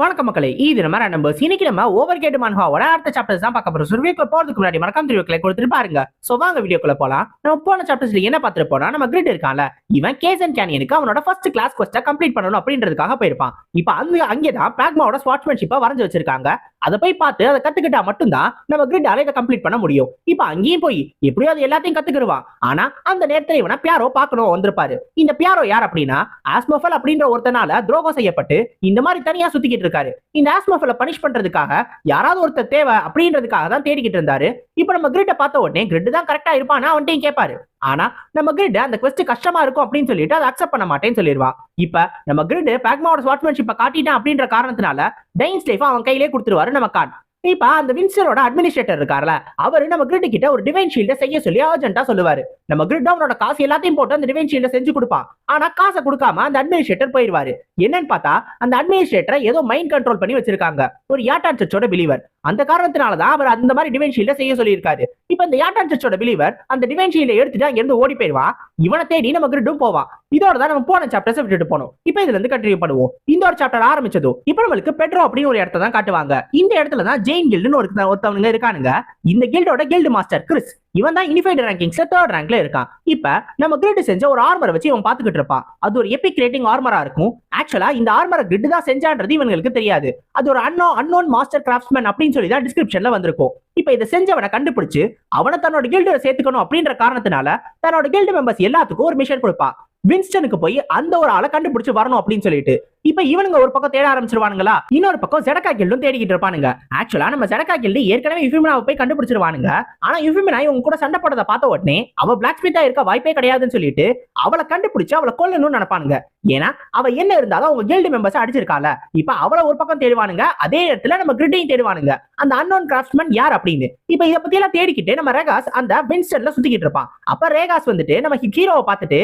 வணக்கம் மக்களே, இது நம்ம நம்பர்ஸ். இன்னைக்கு நம்ம ஓவர் கேட் மன்ஹாவோட அடுத்த சாப்டர்ஸ் தான் பார்க்க போறோம். வீடியோக்குள்ள போறதுக்கு முன்னாடி மறக்காம வீடியோக்குள்ள கொடுத்துட்டு பாருங்க. சோ வாங்க வீடியோக்குள்ள போலாம். நம்ம போன சாப்டர்ஸ்ல என்ன பார்த்துட்டு போனா, நம்ம கிரிட் இருக்கான்ல, இவன் கேசன் கேனியனுக்கு அவனோட ஃபர்ஸ்ட் கிளாஸ் குவெஸ்ட கம்ப்ளீட் பண்ணணும் அப்படின்றதுக்காக போயிருப்பான். இப்போ அங்கேதான் பிராக்மாவோட ஸ்வாட்ஸ்மேன்ஷிப்பை வரைஞ்சு வச்சிருக்காங்க. அதை போய் பார்த்து அதை கத்துக்கிட்டா மட்டும்தான் நம்ம கிரிட்டால இதை கம்ப்ளீட் பண்ண முடியும். இப்போ அங்கேயும் போய் எப்படியோ அது எல்லாத்தையும் கத்துக்கிடுவான். ஆனா அந்த நேரத்துல இவனை பியாரோ பார்க்கணும் வந்திருப்பாரு. இந்த பியாரோ யார் அப்படின்னா, ஆஸ்மோஃபல் அப்படின்ற ஒருத்தனால துரோகம் செய்யப்பட்டு இந்த மாதிரி தனியா சுத்திக்கிட்டு இருக்காரு. இந்த ஆஸ்மோஃபலை பனிஷ் பண்றதுக்காக யாராவது ஒருத்தர் தேவை அப்படின்றதுக்காக தான் தேடிக்கிட்டு இருந்தாரு. இப்போ நம்ம கிரிட்டை பார்த்த உடனே கிரிட் தான் கரெக்டா இருப்பானா அவன்கிட்டையும் கேட்பாரு. ஆனா நம்ம கிரிட் அந்த குவெஸ்ட் கஷ்டமா இருக்கும் அப்படின்னு சொல்லிட்டு அதை அக்செப்ட் பண்ண மாட்டேன்னு சொல்லிடுவா. இப்ப நம்ம கிரிட் பிராக்மாவோட ஸ்வாட்ஸ்மேன்ஷிப்பை காட்டிட்டான் அப்படின்ற காரணத்தினால டைன்ஸ் லைஃப் அவன் கையிலே கொடுத்துருவாரு நம்ம கான். இப்ப அந்த வின்சரோட அட்மினிஸ்ட்ரேட்டர் இருக்கார்ல, அவரு நம்ம கிரிட் கிட்ட ஒரு டிவைன் ஷீல்ட செய்ய சொல்லி அர்ஜென்ட்டா சொல்லுவாரு. நம்ம கிரிட் அவனோட காசு எல்லாத்தையும் போட்டு அந்த டிவைன் ஷீல்ட செஞ்சு கொடுப்பான். ஆனா காசை கொடுக்காம அந்த அட்மினிஸ்ட்ரேட்டர் போயிடுவாரு. என்னன்னு பார்த்தா அந்த அட்மினிஸ்ட்ரேட்டரை ஏதோ மைண்ட் கண்ட்ரோல் பண்ணி வச்சிருக்காங்க, ஒரு யாட்டான் சர்ச்சோட பிலீவர். அந்த காரணத்தினாலதான் அவர் அந்த மாதிரி டிவைன் ஷீல்ட செய்ய சொல்லியிருக்காரு. இப்ப இந்த யாட்டான் சர்ச்சோட பிலீவர் அந்த டிவைன் ஷீல்ட எடுத்துட்டு அங்க இருந்து ஓடி போயிடுவான். இவனை தேடி நம்ம கிரிட்டும் போவான். இதோட தான் நம்ம போன சாப்டர்ஸ் விட்டுட்டு போனோம். இப்ப இதுல இருந்து கண்டினியூ பண்ணுவோம். இந்த ஒரு சாப்டர் ஆரம்பிச்சதும் இப்ப நம்மளுக்கு பெட்ரோ அப்படின்னு ஒரு இடத்த தான் காட்டுவாங்க. இந்த இடத்துல தான் ஜெயின் கில்டுன்னு ஒருத்தவங்க இருக்கானுங்க. இந்த கில்டோட கில்டு மாஸ்டர் கிறிஸ், இவன் தான் யூனிஃபைடு ரேங்கிங்ஸ்ல 3rd ரேங்க்ல இருக்கான். இப்ப நம்ம கிரிட் செஞ்ச ஒரு ஆர்மரை வச்சு இவன் பாத்துக்கிட்டு இருப்பான். அது ஒரு எபிக் ரேட்டிங் ஆர்மரா இருக்கும். ஆக்சுவலா இந்த ஆர்மரை கிரிட் தான் செஞ்சான்றது இவங்களுக்கு தெரியாது. அது ஒரு அன்னோன் மாஸ்டர் கிராஃப்ட்ஸ்மேன் அப்படின்னு சொல்லி தான் டிஸ்கிரிப்ஷன்ல வந்திருக்கும். இப்ப இதை செஞ்சவனை கண்டுபிடிச்சு அவனை தன்னோட கில்டோட சேர்த்துக்கணும் அப்படின்ற காரணத்தினால தன்னோட கில்டு மெம்பர்ஸ் எல்லாத்துக்கும் ஒரு மிஷன் கொடுப்பான். வின்ஸ்டனுக்கு போய் அந்த ஒரு ஆளை கண்டுபிடிச்சு வரணும் அப்படின்னு சொல்லிட்டு. இப்ப இவனுங்க ஒரு பக்கம் தேட ஆரம்பிச்சிருவானுங்களா, இன்னொரு பக்கம் ஜெடகா கில்டும் தேடிக்கிட்டு இருப்பானுங்க. ஆக்சுவலா நம்ம ஜெடகா கில்டு ஏற்கனவே யுஃபிமினாவை போய் கண்டுபிடிச்சிருவானுங்க. ஆனா யுஃபிமினா இவங்க கூட சண்டை போட்டதை பார்த்த உடனே அவ பிளாக் ஸ்மித்தா இருக்க வாய்ப்பே கிடையாதுன்னு சொல்லிட்டு அவளை கண்டுபிடிச்சு அவளை கொல்லணும்னு நினைப்பானுங்க. ஏன்னா அவ என்ன இருந்தாலும் அவங்க கில்டு மெம்பர்ஸ் அடிச்சிருக்கால. இப்ப அவளை ஒரு பக்கம் தேடுவானுங்க, அதே இடத்துல நம்ம கிரிட்டையும் தேடுவானுங்க, அந்த அன்னோன் கிராஃப்ட்ஸ்மேன் யார் அப்படின்னு. இப்ப இதை பத்தி எல்லாம் தேடிக்கிட்டு நம்ம ரேகாஸ் அந்த வின்ஸ்டன்ல சுத்திக்கிட்டு இருப்பான். அப்ப ரேகாஸ் வந்துட்டு நம்ம ஹீரோவை பார்த்துட்டு,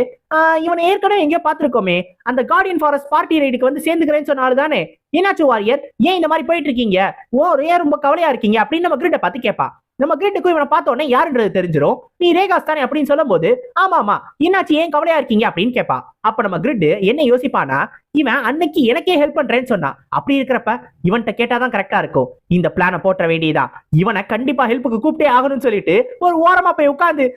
இவனை ஏற்கனவே எங்கேயோ பார்த்திருக்கோமே, அந்த கார்டியன் ஃபாரஸ்ட் பார்ட்டி ரைடுக்கு வந்து சேர்ந்துக்கிறேன்னு சொன்னாரு தானே, என்னாச்சு வாரியர், ஏன் இந்த மாதிரி போயிட்டு இருக்கீங்க, ஏன் ரொம்ப கவலையா இருக்கீங்க அப்படின்னு நம்ம கிரிட்டை பார்த்து கேட்பா. நம்ம கிரிட்டுக்கும் இவனை பார்த்த உடனே யாருன்றது தெரிஞ்சிடும். நீ ரேகாஸ் தானே அப்படின்னு சொல்லும் போது, ஆமா என்னாச்சு ஏன் கவலையா இருக்கீங்க அப்படின்னு கேட்பா. அப்ப நம்ம கிரிட் என்ன யோசிப்பானா, இவன் அன்னைக்கு எனக்கே ஹெல்ப் பண்றேன்னு சொன்னான், அப்படி இருக்கிறப்ப இவன்கிட்ட கேட்டாதான் கரெக்டா இருக்கும், இந்த பிளான போட்ட வேண்டியதான், இவனை கண்டிப்பா ஹெல்ப்புக்கு கூப்பிட்டே ஆகணும்னு சொல்லிட்டு ஒரு ஓரமா போய் உட்காந்து,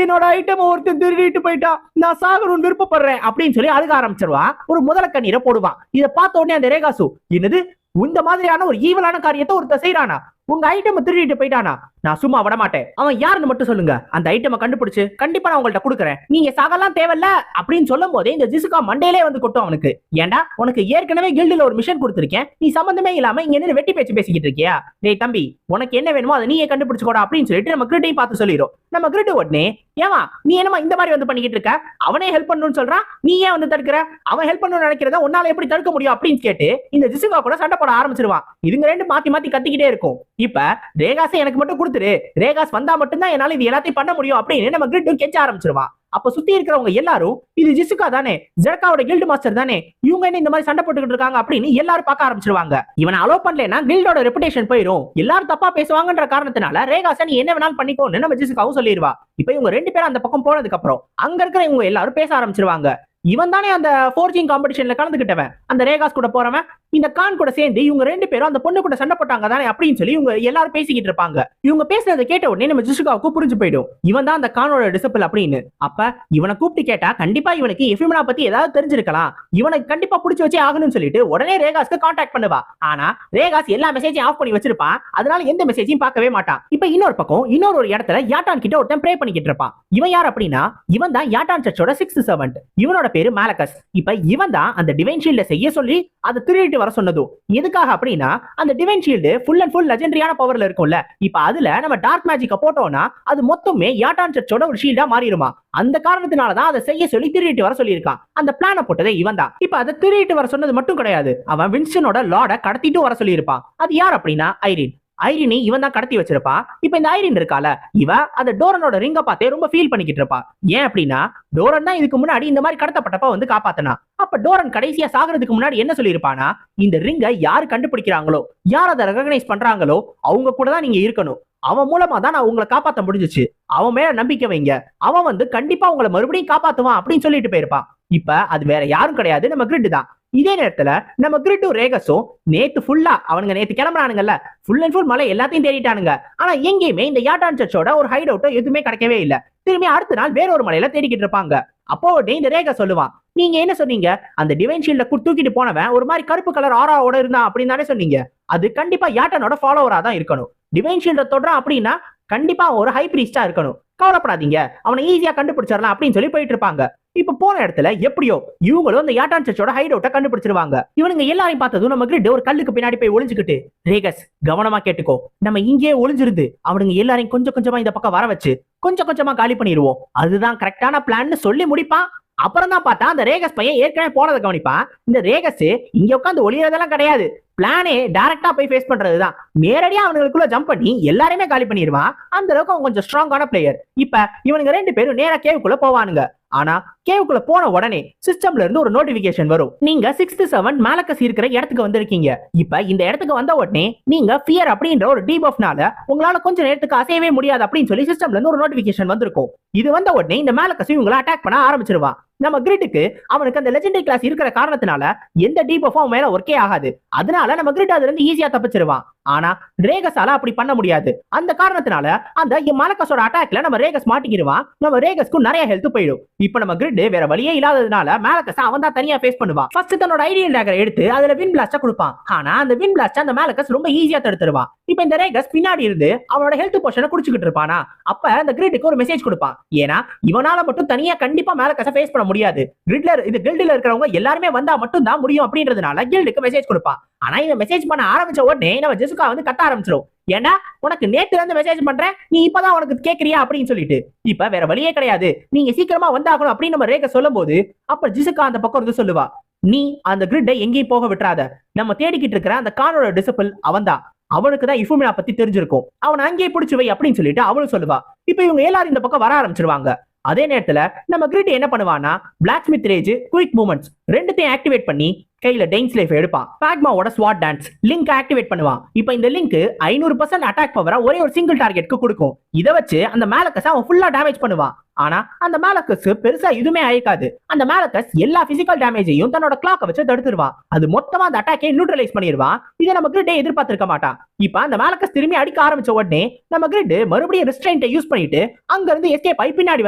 என்னோட ஐட்டம் ஒருத்தன் திருடிட்டு போயிட்டான், நான் சாகணும்னு விருப்பப்படுறேன் அப்படின்னு சொல்லி அழுக ஆரம்பிச்சிருவான். ஒரு முதல கண்ணீரை போடுவான். இதை பார்த்த உடனே அந்த ரேகாசு, என்னது இந்த மாதிரியான ஒரு ஈவலான காரியத்தை ஒருத்தர் செய்யறானா, உங்க ஐட்டம் திருடிட்டு போயிட்டானா, நான் சும்மா விட மாட்டேன், அவன் யாருன்னு மட்டும் சொல்லுங்க, அந்த ஐட்டமை கண்டுபிடிச்சு கண்டிப்பா நான் உங்கள்ட்ட கொடுக்குறேன், நீங்க சாகலாம் தேவையில்ல அப்படின்னு சொல்லும் போதே இந்த ஜிசுகா மண்டையிலே வந்து கொட்டும் அவனுக்கு. ஏண்டா உனக்கு ஏற்கனவே கில்டுல ஒரு மிஷன் கொடுத்துருக்கேன், நீ சம்பந்தமே இல்லாம இங்க என்ன வெட்டி பேச்சு பேசிக்கிட்டு இருக்கியா, டேய் தம்பி உனக்கு என்ன வேணுமோ அதை நீயே கண்டுபிடிச்சுக்கோடா அப்படின்னு சொல்லிட்டு நம்ம கிரிட்டையும் பார்த்து சொல்லிடும். நம்ம கிரிட் உடனே, ஏமா நீ என்னமா இந்த மாதிரி வந்து பண்ணிக்கிட்டு இருக்க, அவனே ஹெல்ப் பண்ணணும்னு சொல்றான், நீ ஏன் வந்து தடுக்கிற, அவன் ஹெல்ப் பண்ணணும்னு நினைக்கிறத உன்னால எப்படி தடுக்க முடியும் அப்படின்னு கேட்டு இந்த ஜிசுகா கூட சண்டை போட ஆரம்பிச்சிருவான். இதுங்க ரெண்டு மாத்தி மாத்தி கத்திக்கிட்டே இருக்கும். இப்ப ரேகாஸை எனக்கு மட்டும் கொடுத்துரு, ரேகாஸ் வந்தா மட்டும்தான் என்னால இது எல்லாத்தையும் பண்ண முடியும் அப்படின்னு நம்ம கிரிட்டும் கெஞ்ச ஆரம்பிச்சிருவான். அப்ப சுத்தி இருக்கிறவங்க எல்லாரும், இது ஜிசுகா தானே, ஜெடகாவோட கில்டு மாஸ்டர் தானே, இவங்க என்ன இந்த மாதிரி சண்டை போட்டுக்கிட்டு இருக்காங்க அப்படின்னு எல்லாரும் பார்க்க ஆரம்பிச்சிருவாங்க. இவனை அலோ பண்ணலன்னா கில்டோட ரெப்புடேஷன் போயிடும், எல்லாரும் தப்பா பேசுவாங்கன்ற காரணத்தினால ரேகாஸை நீ என்ன வேணாலும் பண்ணிக்கோன்னு நம்ம ஜிசுகாவும் சொல்லிடுவா. இப்ப இவங்க ரெண்டு பேரும் அந்த பக்கம் போனதுக்கு அப்புறம் அங்க இருக்கிற இவங்க எல்லாரும் பேச ஆரம்பிச்சிருவாங்க. இவன் தானே அந்த ஃபோர்ஜிங் காம்படிஷன்ல கலந்துக்கிட்டவன், அந்த ரேகாஸ் கூட போறவன், இந்த கான் கூட சேர்ந்து இவங்க ரெண்டு பேரும் அந்த பொண்ணு கூட சண்டை போட்டாங்க தானே அப்படின்னு சொல்லி இவங்க எல்லாரும் பேசிக்கிட்டு இருப்பாங்க. இவங்க பேசுறதை கேட்ட உடனே நம்ம ஜிசுகாவுக்கு புரிஞ்சு போயிடும், இவன் தான் அந்த கானோட டிசிபிள் அப்படின்னு. அப்ப இவனை கூப்பிட்டு கேட்டா கண்டிப்பா இவனுக்கு எஃபிமினா பத்தி ஏதாவது தெரிஞ்சிருக்கலாம், இவனுக்கு கண்டிப்பா பிடிச்சி வச்சே ஆகணும்னு சொல்லிட்டு உடனே ரேகாஸ்க்கு கான்டாக்ட் பண்ணுவா. ஆனா ரேகாஸ் எல்லா மெசேஜையும் ஆஃப் பண்ணி வச்சிருப்பான், அதனால எந்த மெசேஜையும் பார்க்கவே மாட்டான். இப்ப இன்னொரு பக்கம் இன்னொரு இடத்துல யாட்டான் கிட்ட ஒருத்தன் ப்ரே பண்ணிக்கிட்டு இருப்பான். இவன் யார் அப்படின்னா, இவன் தான் யாட்டான் சர்ச்சோட 6th சர்வன்ட், இவனோட பேரு மேலகஸ். இப்ப இவன் தான் அந்த டிவைன் ஷீல்ட செய்ய சொல்லி அதை திருடிட்டு வர சொன்னதும். எதுக்காக அப்படின்னா, அந்த divine shield full and full லெஜெண்டரியான பவர்ல இருக்கும்ல, இப்ப அதுல நம்ம டார்க் மேஜிக்க போட்டோம்னா அது மொத்தமே யாட்டான் சர்ச்சோட ஒரு ஷீல்டா மாறிடுமா. அந்த காரணத்தினாலதான் அதை செய்ய சொல்லி திருடிட்டு வர சொல்லியிருக்கான். அந்த பிளான போட்டதே இவன் தான். இப்ப அதை திருடிட்டு வர சொன்னது மட்டும் கிடையாது, அவன் வின்ஸ்டனோட லார்ட கடத்திட்டு வர சொல்லியிருப்பான். அது யார் அப்படின்னா ஐரின். ஐரினி இவன் தான் கடத்தி வச்சிருப்பா. இப்ப இந்த ஐரின் இருக்கால, இவ அந்த டோரனோட ரிங்க பார்த்தே ரொம்ப ஃபீல் பண்ணிக்கிட்டு இருப்பா. ஏன் அப்படின்னா, டோரன் தான் இதுக்கு முன்னாடி இந்த மாதிரி கடத்தப்பட்டப்ப வந்து காப்பாத்தனா. அப்ப டோரன் கடைசியா சாகிறதுக்கு முன்னாடி என்ன சொல்லியிருப்பானா, இந்த ரிங்கை யாரு கண்டுபிடிக்கிறாங்களோ, யார் அதை ரெகக்னைஸ் பண்றாங்களோ அவங்க கூட தான் நீங்க இருக்கணும், அவன் மூலமா தான் நான் உங்களை காப்பாத்த முடிஞ்சிச்சு, அவன் மேல நம்பிக்கை வைங்க, அவன் வந்து கண்டிப்பா உங்களை மறுபடியும் காப்பாத்துவான் அப்படின்னு சொல்லிட்டு போயிருப்பான். இப்ப அது வேற யாரும் கிடையாது, நம்ம கிரிட் தான். இதே நேரத்துல நம்ம கிரிட்டும் ரேகஸும் நேத்து ஃபுல்லா அவனுங்க நேத்து கிளம்புறானுங்கல்ல, ஃபுல் அண்ட் ஃபுல் மலை எல்லாத்தையும் தேடிட்டானுங்க. ஆனா எங்கேயுமே இந்த யாட்டான் சர்ச்சோட ஒரு ஹைட் அவுட்டோ எதுவுமே கிடைக்கவே இல்ல. திரும்பி அடுத்த நாள் வேற ஒரு மலையில தேடிக்கிட்டு இருப்பாங்க. அப்போ இந்த ரேகா சொல்லுவான், நீங்க என்ன சொன்னீங்க, அந்த டிவைன் ஷீல்ட தூக்கிட்டு போனவன் ஒரு மாதிரி கருப்பு கலர் ஆராவோட இருந்தான் அப்படின்னு தானே சொன்னீங்க. அது கண்டிப்பா யாட்டனோட ஃபாலோவரா தான் இருக்கணும். டிவைன் ஷீல்ட தொடுறான் அப்படின்னா கண்டிப்பா ஒரு ஹை பிரீஸ்டா இருக்கணும். கவலைப்படாதீங்க, அவனை ஈஸியா கண்டுபிடிச்சிடலாம் அப்படின்னு சொல்லி போயிட்டு இருப்பாங்க. இப்ப போன இடத்துல எப்படியோ இவங்களும் அந்த யாட்டான் சர்ச்சோட ஹைட் அவுட்ட கண்டுபிடிச்சிருவாங்க. இவனுங்க எல்லாரையும் பார்த்ததும் நம்ம கிரிட் ஒரு கல்லுக்கு பின்னாடி போய் ஒளிஞ்சுக்கிட்டு, ரேகஸ் கவனமா கேட்டுக்கோ, நம்ம இங்கே ஒளிஞ்சிருந்து அவனுங்க எல்லாரையும் கொஞ்சம் கொஞ்சமா இந்த பக்கம் வர வச்சு கொஞ்சம் கொஞ்சமா காலி பண்ணிடுவோம், அதுதான் கரெக்டான பிளான்னு சொல்லி முடிப்பான். அப்புறம் தான் பார்த்தா அந்த ரேகஸ் பையன் ஏற்கனவே போனதை கவனிப்பான். இந்த ரேகஸ் இங்க உட்காந்து ஒளியறதெல்லாம் கிடையாது, பிளானே டைரக்டா போய் ஃபேஸ் பண்றதுதான். நேரடியா அவங்களுக்குள்ள ஜம்ப் பண்ணி எல்லாரையுமே காலி பண்ணிடுவான். அந்த அளவுக்கு அவன் கொஞ்சம் ஸ்ட்ராங்கான பிளேயர். இப்ப இவனுங்க 2 பேரும் நேரா கேவுக்குள்ள போவானுங்க. ஆனா கேவுக்குள்ள போன உடனே சிஸ்டம்ல இருந்து ஒரு நோட்டிபிகேஷன் வரும், நீங்க 6th 7 மேலக்கஸ் இருக்கிற இடத்துக்கு வந்திருக்கீங்க. இப்ப இந்த இடத்துக்கு வந்த உடனே நீங்க ஃபியர் அப்படின்ற ஒரு டீபஃப்னால உங்களால கொஞ்ச நேரத்துக்கு அசையவே முடியாது அப்படின்னு சொல்லி சிஸ்டம்ல இருந்து ஒரு நோட்டிபிகேஷன் வந்திருக்கும். இது வந்த உடனே இந்த மேலக்கஸ் இவங்களை அட்டாக் பண்ண ஆரம்பிச்சிருவான். நம்ம கிரிட்டுக்கு அவனுக்கு அந்த லெஜெண்டரி கிளாஸ் இருக்கிற காரணத்தினால எந்த டீபஃபும் அவன் மேல ஒர்க்கே ஆகாது. அதனால நம்ம கிரிட் அதுல இருந்து ஈஸியா தப்பிச்சிருவான். ஆனா ரேகஸால அப்படி பண்ண முடியாது. அந்த காரணத்தினால அந்த மேலக்கஸோட அட்டாக்ல நம்ம ரேகஸ் மாட்டிக்கிடுவான். நம்ம ரேகஸ்க்கு நிறைய ஹெல்த் போயிடும். இப்ப நம்ம கிரிட் வேற வழியே இல்லாததுனால மேலக்கஸ் அவன் தான் தனியா ஃபேஸ் பண்ணுவான். ஃபர்ஸ்ட் தன்னோட ஐடியல் டேகர் எடுத்து அதுல வின் பிளாஸ்ட கொடுப்பான். ஆனா அந்த வின் பிளாஸ்ட் அந்த மேலக்கஸ் ரொம்ப ஈஸியா தடுத்துருவான். இப்ப இந்த ரேகஸ் பின்னாடி இருந்து அவனோட ஹெல்த் போர்ஷனை குடிச்சுக்கிட்டு இருப்பானா. அப்ப அந்த கிரிட்டுக்கு ஒரு மெசேஜ் கொடுப்பான். ஏன்னா இவனால மட்டும் தனியா கண்டிப்பா மேலக்கஸை ஃபேஸ் பண்ண முடியாது. கில்டுல இருக்கிறவங்க எல்லாருமே வந்தா மட்டும் தான் முடியும் அப்படின்றதுனால கில்டுக்கு மெசேஜ் கொடுப்பான். ஆனா இவன் மெசேஜ் பண்ண ஆரம்பிச்ச உடனே நம்ம ஜெசுகா வந்து கத்த ஆரம்பிச்சிடும். ஏன்னா உனக்கு நேத்துல இருந்து மெசேஜ் பண்றேன், நீ இப்பதான் உனக்கு கேக்குறியா அப்படின்னு சொல்லிட்டு. இப்ப வேற வழியே கிடையாது, நீங்க சீக்கிரமா வந்தாகணும் அப்படின்னு நம்ம ரேக சொல்லும் போது அப்ப ஜெசுகா அந்த பக்கம் இருந்து சொல்லுவா, நீ அந்த கிரிட்டை எங்கேயும் போக விட்டுறாத, நம்ம தேடிக்கிட்டு இருக்கிற அந்த கானோட டிசிபிள் அவன்தான், அவனுக்கு தான் இஃபுமினா பத்தி தெரிஞ்சிருக்கும், அவன் அங்கேயே பிடிச்சு வை அப்படின்னு சொல்லிட்டு அவளும் சொல்லுவா. இப்ப இவங்க எல்லாரும் இந்த பக்கம் வர ஆரம்பிச்சிருவாங்க. அதே நேரத்துல நம்ம கிரிட் என்ன பண்ணுவானா, blacksmith rage, quick movements ரெண்டுத்தையும் ஆக்டிவேட் பண்ணி கையில டெயின்ஸ் லைஃப் எடுப்பான். பாக்மாவோட ஸ்வாட் டான்ஸ் லிங்க் ஆக்டிவேட் பண்ணுவான். இப்போ இந்த லிங்க் 500% அட்டாக் பவரை ஒரே ஒரு சிங்கிள் டார்கெட்க்கு கொடுக்கும். இதை வச்சு அந்த மேலக்கஸ் அவன் ஃபுல்லா டேமேஜ் பண்ணுவான். ஆனா அந்த மேலக்கஸ் பெருசா எதுவுமே அழிக்காது. அந்த மேலக்கஸ் எல்லா பிசிக்கல் டேமேஜையும் தன்னோட கிளாக்க வச்சு தடுத்துருவான். அது மொத்தமா அந்த அட்டாக்கை நியூட்ரலைஸ் பண்ணிடுவான். இதை நம்ம கிரிட்டே எதிர்பார்த்திருக்க மாட்டான். இப்ப அந்த மேலக்கஸ் திரும்பி அடிக்க ஆரம்பிச்ச உடனே நம்ம கிரிட் மறுபடியும் ரெஸ்ட்ரெயின்ட்டை யூஸ் பண்ணிட்டு அங்க இருந்து எஸ்கேப் ஆகி பின்னாடி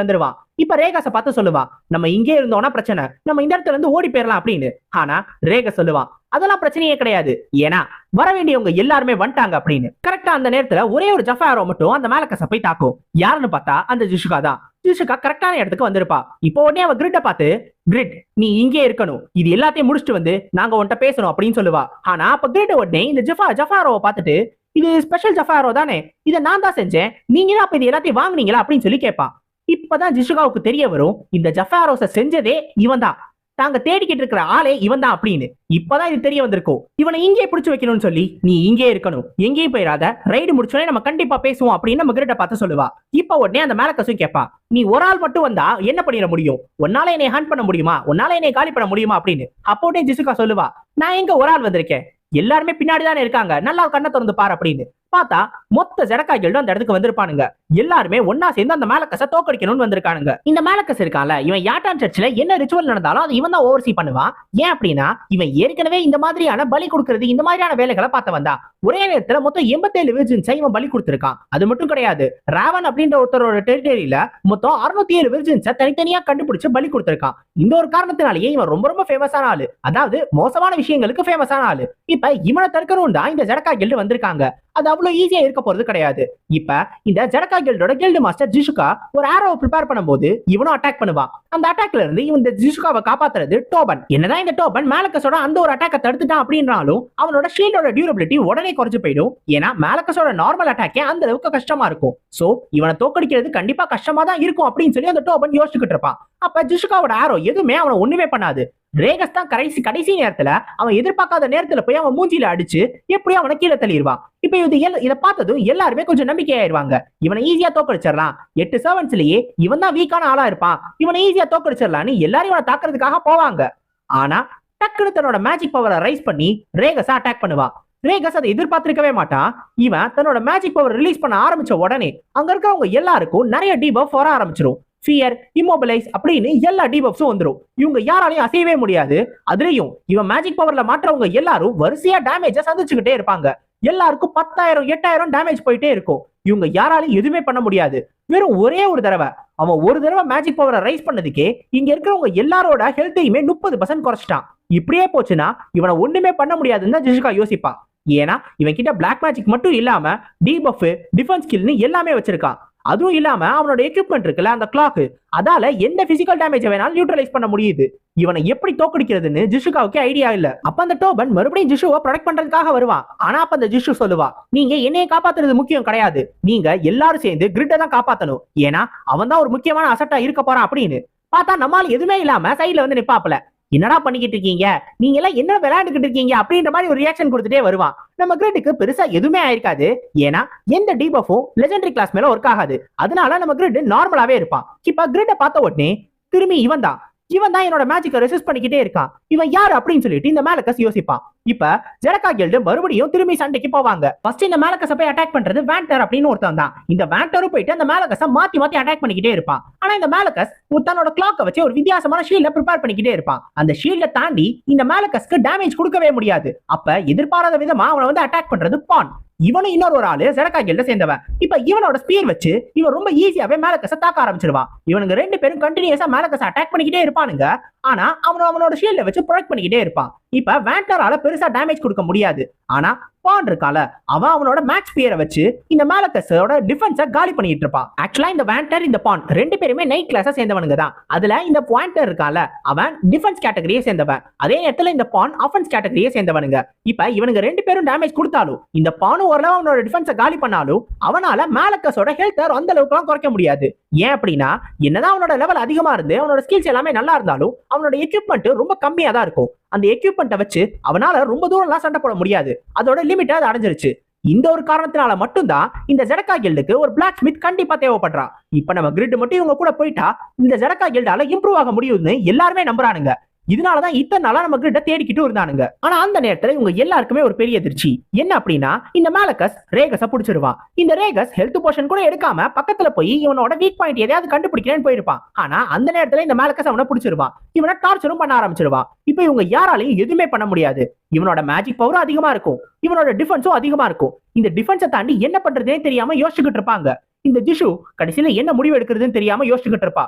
வந்துருவான். இப்ப ரேகாஸை பார்த்து சொல்லுவான், நம்ம இங்கே இருந்தோம்னா பிரச்சனை, நம்ம இந்த இடத்துல இருந்து ஓடி போயிடலாம் அப்படின்னு. ஆனா ரேகா சொல்லுவான், அதெல்லாம் பிரச்சனையே கிடையாது, ஏன்னா வர வேண்டியவங்க எல்லாருமே வந்துட்டாங்க அப்படின்னு. கரெக்டா அந்த நேரத்துல ஒரே ஒரு ஜஃபாரோ மட்டும் அந்த மேலக்கஸை போய் தாக்கும். யாருன்னு பார்த்தா அந்த ஜிஷுகா தான். ஜிஷுகா கரெக்டான இடத்துக்கு வந்திருப்பா. இப்போ உடனே அவ கிரிட்ட பார்த்து, கிரிட் நீ இங்கே இருக்கணும், இது எல்லாத்தையும் முடிச்சுட்டு வந்து நாங்க உன்கிட்ட பேசணும் அப்படின்னு சொல்லுவா. ஆனா அப்ப கிரிட் உடனே இந்த ஜஃபாரோவை பார்த்துட்டு, இது ஸ்பெஷல் ஜஃபாரோ தானே, இதை நான் தான் செஞ்சேன், நீங்க தான் இது எல்லாத்தையும் வாங்குனீங்களா அப்படின்னு சொல்லி கேட்பா. இப்பதான் ஜிஷுகாவுக்கு தெரிய வரும், இந்த ஜஃபாரோஸை செஞ்சதே இவன் தான், தாங்க தேடிக்கிட்டு இருக்கிற ஆளே இவன் தான் அப்படின்னு. இப்பதான் இது தெரிய வந்திருக்கும். இவனை இங்கே பிடிச்சு வைக்கணும்னு சொல்லி நீ இங்கே இருக்கணும், எங்கேயும் போயிடாத, ரைடு முடிச்சோடனே நம்ம கண்டிப்பா பேசுவோம் அப்படின்னு நம்ம கிரிட்ட பார்த்து சொல்லுவா. இப்ப உடனே அந்த மேலக்கஸும் கேட்பா, நீ ஒரு ஆள் மட்டும் வந்தா என்ன பண்ணிட முடியும், உன்னால என்னை ஹண்ட் பண்ண முடியுமா, உன்னால என்னை காலி பண்ண முடியுமா அப்படின்னு. அப்போட்டே ஜிசுகா சொல்லுவா, நான் எங்க ஒரு ஆள் வந்திருக்கேன், எல்லாருமே பின்னாடி தானே இருக்காங்க, நல்லா கண்ணை திறந்து பாரு அப்படின்னு. பார்த்தா மொத்த ஜெடக்காய்கள் அந்த இடத்துக்கு வந்திருப்பானுங்க. எல்லாருமே ஒன்னா சேர்ந்து அந்த மேலக்கஸை தோக்கடிக்கணும்னு வந்திருக்கானுங்க. இந்த மேலக்கஸ் இருக்கான்ல, இவன் யாட்டான் சர்ச்ல என்ன ரிச்சுவல் நடந்தாலும் அது இவன் தான் ஓவர்சீ பண்ணுவான். ஏன் அப்படின்னா இவன் ஏற்கனவே இந்த மாதிரியான பலி கொடுக்கறது, இந்த மாதிரியான வேலைகளை பார்த்து வந்தா. ஒரே நேரத்துல மொத்தம் 87 விர்ஜின்ஸை இவன் பலி கொடுத்திருக்கான். அது மட்டும் கிடையாது, ராவன் அப்படின்ற ஒருத்தரோட டெரிட்டரியில மொத்தம் 607 விர்ஜின்ஸை தனித்தனியா கண்டுபிடிச்சு பலி கொடுத்திருக்கான். இந்த ஒரு காரணத்தினாலேயே இவன் ரொம்ப ரொம்ப ஃபேமஸான ஆளு, அதாவது மோசமான விஷயங்களுக்கு ஃபேமஸான ஆளு. இப்ப இவனை தடுக்கணும் தான் இந்த ஜெடக்கா கில்டு வந்திருக்காங்க. அது அவ்வளவு ஈஸியா இருக்க போறது கிடையாது. இப்ப இந்த ஜெடக்கா கில்டோட கில்டு மாஸ்டர் ஜிஷுகா ஒரு ஆரோவை ப்ரிப்பேர் பண்ணும்போது இவனும் அட்டாக் பண்ணுவான். அந்த அட்டாக்ல இருந்து இவன் இந்த ஜிஷுகாவை காப்பாத்துறது டோபன். என்னதான் இந்த டோபன் மேலக்கஸோட அந்த ஒரு அட்டாக்கை தடுத்துட்டான் அப்படின்னாலும் அவனோட ஷீல்டோட டியூரபிலிட்டி உடனே குறைஞ்சு போயிடும். ஏன்னா மேலக்கஸோட நார்மல் அட்டாக்கே அந்த அளவுக்கு கஷ்டமா இருக்கும். சோ இவனை தோக்கடிக்கிறது கண்டிப்பா கஷ்டமா தான் இருக்கும் அப்படின்னு சொல்லி அந்த டோபன் யோசிச்சுக்கிட்டு இருப்பான். அப்ப ஜிஷுகாவோட ஆரோ எதுவுமே அவனை ஒண்ணுமே பண்ணாது. ரேகஸ் தான் கடைசி நேரத்துல அவன் எதிர்பார்க்காத நேரத்துல போய் அவன் மூஞ்சில அடிச்சு எப்படியும் அவனை கீழே தள்ளிடுவான். இப்ப இதை பார்த்ததும் எல்லாருமே கொஞ்சம் நம்பிக்கையாயிருவாங்க, இவனை ஈஸியா தோக்கடிச்சிடலாம், 8 சர்வன்ஸ்லயே இவன் தான் வீக்கான ஆளா இருப்பான், இவனை ஈஸியா தோக்கடிச்சிடலான்னு எல்லாரும் இவனை தாக்குறதுக்காக போவாங்க. ஆனா டக்குனு தன்னோட மேஜிக் பவரை ரைஸ் பண்ணி ரேகஸா அட்டாக் பண்ணுவான். ரேகஸ் அதை எதிர்பார்த்திருக்கவே மாட்டான். இவன் தன்னோட மேஜிக் பவர் ரிலீஸ் பண்ண ஆரம்பிச்ச உடனே அங்க இருக்கவங்க எல்லாருக்கும் நிறைய டீபஃப் வர ஆரம்பிச்சிடும். ஃபியர், இம்மோபிலைஸ் அப்படின்னு எல்லா டிபஃப்ஸும் வந்துரும். இவங்க யாராலையும் அசையவே முடியாது. அதுலயும் இவன் மேஜிக் பவர்ல மாற்றவங்க எல்லாரும் வரிசையா டேமேஜ சந்திச்சுக்கிட்டே இருப்பாங்க. எல்லாருக்கும் 10,000 8,000 டேமேஜ் போயிட்டே இருக்கும். இவங்க யாராலையும் எதுவுமே பண்ண முடியாது. வெறும் ஒரே ஒரு தடவை அவன் ஒரு தடவை மேஜிக் பவரை ரைஸ் பண்ணதுக்கே இங்க இருக்கிறவங்க எல்லாரோட ஹெல்த்தையுமே 30% குறைச்சிட்டான். இப்படியே போச்சுன்னா இவனை ஒண்ணுமே பண்ண முடியாதுன்னு தான் ஜிஷுகா யோசிப்பான். ஏன்னா இவன் கிட்ட பிளாக் மேஜிக் மட்டும் இல்லாம டிபஃப், டிஃபென்ஸ் ஸ்கில்னு எல்லாமே வச்சிருக்கான். அதுவும் இல்லாம அவனோட எக்யூப்மெண்ட் இருக்குல்ல, அந்த கிளாக், அதால எந்த பிசிக்கல் டேமேஜ் வேணாலும் நியூட்ரலைஸ் பண்ண முடியுது. இவனை எப்படி தோக்கடிக்கிறதுன்னு ஜிஷுகாவுக்கு ஐடியா இல்ல. அப்ப அந்த டோபன் மறுபடியும் ஜிஷுவை ப்ரொடெக்ட் பண்றதுக்காக வருவான். ஆனா அப்ப அந்த ஜிஷு சொல்லுவா, நீங்க என்னைய காப்பாத்துறது முக்கியம் கிடையாது, நீங்க எல்லாரும் சேர்ந்து கிரிட்டை தான் காப்பாத்தணும். ஏன்னா அவன் தான் ஒரு முக்கியமான அசட்டா இருக்க போறான் அப்படின்னு. பார்த்தா நம்மால எதுவுமே இல்லாம சைட்ல வந்து நிப்பாப்ல. என்னடா பண்ணிக்கிட்டு இருக்கீங்க, நீங்க எல்லாம் என்ன விளையாண்டுகிட்டு இருக்கீங்க அப்படின்ற மாதிரி ஒரு ரியாக்ஷன் கொடுத்துட்டே வருவான். நம்ம கிரிட்டுக்கு பெருசா எதுவுமே ஆயிருக்காது. ஏன்னா எந்த டிபஃபும் லெஜெண்டரி கிளாஸ் மேல ஒர்க் ஆகாது. அதனால நம்ம கிரிட் நார்மலாவே இருப்பான். இப்ப கிரிட்டை பார்த்த உடனே திரும்பி இவன் தான் என்னோட மேஜிக்கை ரெசிஸ்ட் பண்ணிக்கிட்டே இருக்கான், இவன் யாரு அப்படின்னு சொல்லிட்டு இந்த மேலக்கஸ் யோசிப்பான். இப்ப ஜெரகா கில்டு மறுபடியும் திரும்பி சண்டைக்கு போவாங்க. ஃபர்ஸ்ட் இந்த மேலக்கஸை போய் அட்டாக் பண்றது வேண்டர் அப்படின்னு ஒருத்தன் தான். இந்த வேண்டரும் போயிட்டு அந்த மேலக்கஸை மாத்தி அட்டாக் பண்ணிக்கிட்டே இருப்பான். ஆனா இந்த மேலக்கஸ் தன்னோட கிளாக்கை வச்சு ஒரு வித்தியாசமான ஷீல்ட ப்ரிப்பேர் பண்ணிக்கிட்டே இருப்பான். அந்த ஷீல்ட தாண்டி இந்த மேலக்கஸ்க்கு டேமேஜ் கொடுக்கவே முடியாது. அப்ப எதிர்பாராத விதமா அவனை வந்து அட்டாக் பண்றது பான். இவனும் இன்னொரு ஒரு ஆளு ஜெரகா கில்ட சேர்ந்தவன். இப்ப இவனோட ஸ்பீர் வச்சு இவன் ரொம்ப ஈஸியாவே மேலக்கஸை தாக்க ஆரம்பிச்சிருவான். இவனுங்க ரெண்டு பேரும் கண்டினியூஸா மேலக்கஸை அட்டாக் பண்ணிக்கிட்டே இருப்பானுங்க. ஆனா அவனோட ஷீல்ட வச்சு ப்ரொடெக்ட் பண்ணிக்கிட்டே இருப்பான். இப்ப வேண்டரால பெருசா டேமேஜ் கொடுக்க முடியாது. ஆனா பான் இருக்கால, அவன் அவனோட மேக்ஸ் ஸ்பியரை வச்சு இந்த மேலக்கஸோட டிஃபென்ஸை காலி பண்ணிட்டு இருப்பான். ஆக்சுவலா இந்த வேண்டர், இந்த பான் ரெண்டு பேருமே நைட் கிளாஸை சேர்ந்தவனுங்க தான். அதுல இந்த வேண்டர் இருக்கால, அவன் டிஃபென்ஸ் கேட்டகரியை சேர்ந்தவன். அதே நேரத்துல இந்த பான் ஆஃபென்ஸ் கேட்டகரியை சேர்ந்தவனுங்க. இப்ப இவனுங்க ரெண்டு பேரும் டேமேஜ் கொடுத்தாலும், இந்த பானும் ஓரளவு அவனோட டிஃபென்ஸை காலி பண்ணாலும், அவனால மேலக்கஸோட ஹெல்த் அந்த அளவுக்கு குறைக்க முடியாது. ஏன் அப்படின்னா, என்னதான் அவனோட லெவல் அதிகமா இருந்து அவனோட ஸ்கில்ஸ் எல்லாமே நல்லா இருந்தாலும் அவனோட எக்யூப்மெண்ட் ரொம்ப கம்மியா தான் இருக்கும். அந்த எக்யூப்மெண்ட்டை வச்சு அவனால ரொம்ப தூரம்லாம் சண்டை போட முடியாது. அதோட லிமிட் அது அடைஞ்சிருச்சு. இந்த ஒரு காரணத்தினால மட்டும்தான் இந்த ஜெரகா கில்டுக்கு ஒரு பிளாக் ஸ்மித் கண்டிப்பா தேவைப்படுறான். இப்ப நம்ம கிரிட் மட்டும் இவங்க கூட போயிட்டா இந்த ஜெரகா கில்டால இம்ப்ரூவ் ஆக முடியும்னு எல்லாருமே நம்புறானுங்க. இதனாலதான் இத்தனை நாளா நம்ம கிட்ட தேடிக்கிட்டு இருந்தானுங்க. ஆனா அந்த நேரத்துல இவங்க எல்லாருக்குமே ஒரு பெரிய அதிர்ச்சி. என்ன அப்படின்னா, இந்த மேலக்கஸ் ரேகஸ புடிச்சிருவான். இந்த ரேகஸ் ஹெல்த் போஷன் கூட எடுக்காம பக்கத்துல போய் இவனோட வீக் பாயிண்ட் எதையாவது கண்டுபிடிக்கிறேன்னு போயிருப்பான். ஆனா அந்த நேரத்துல இந்த மேலக்கஸ் அவனை புடிச்சிருவான். இவனை டார்ச்சரும் பண்ண ஆரம்பிச்சிருவான். இப்ப இவங்க யாராலையும் எதுவுமே பண்ண முடியாது. இவனோட மேஜிக் பவரும் அதிகமா இருக்கும், இவனோட டிஃபென்ஸும் அதிகமா இருக்கும். இந்த டிஃபென்ஸை தாண்டி என்ன பண்றதே தெரியாம யோசிச்சுக்கிட்டு இருப்பாங்க. இந்த ஜிஷு கடைசியில என்ன முடிவு எடுக்கிறதுன்னு தெரியாம யோசிச்சுக்கிட்டு இருப்பா.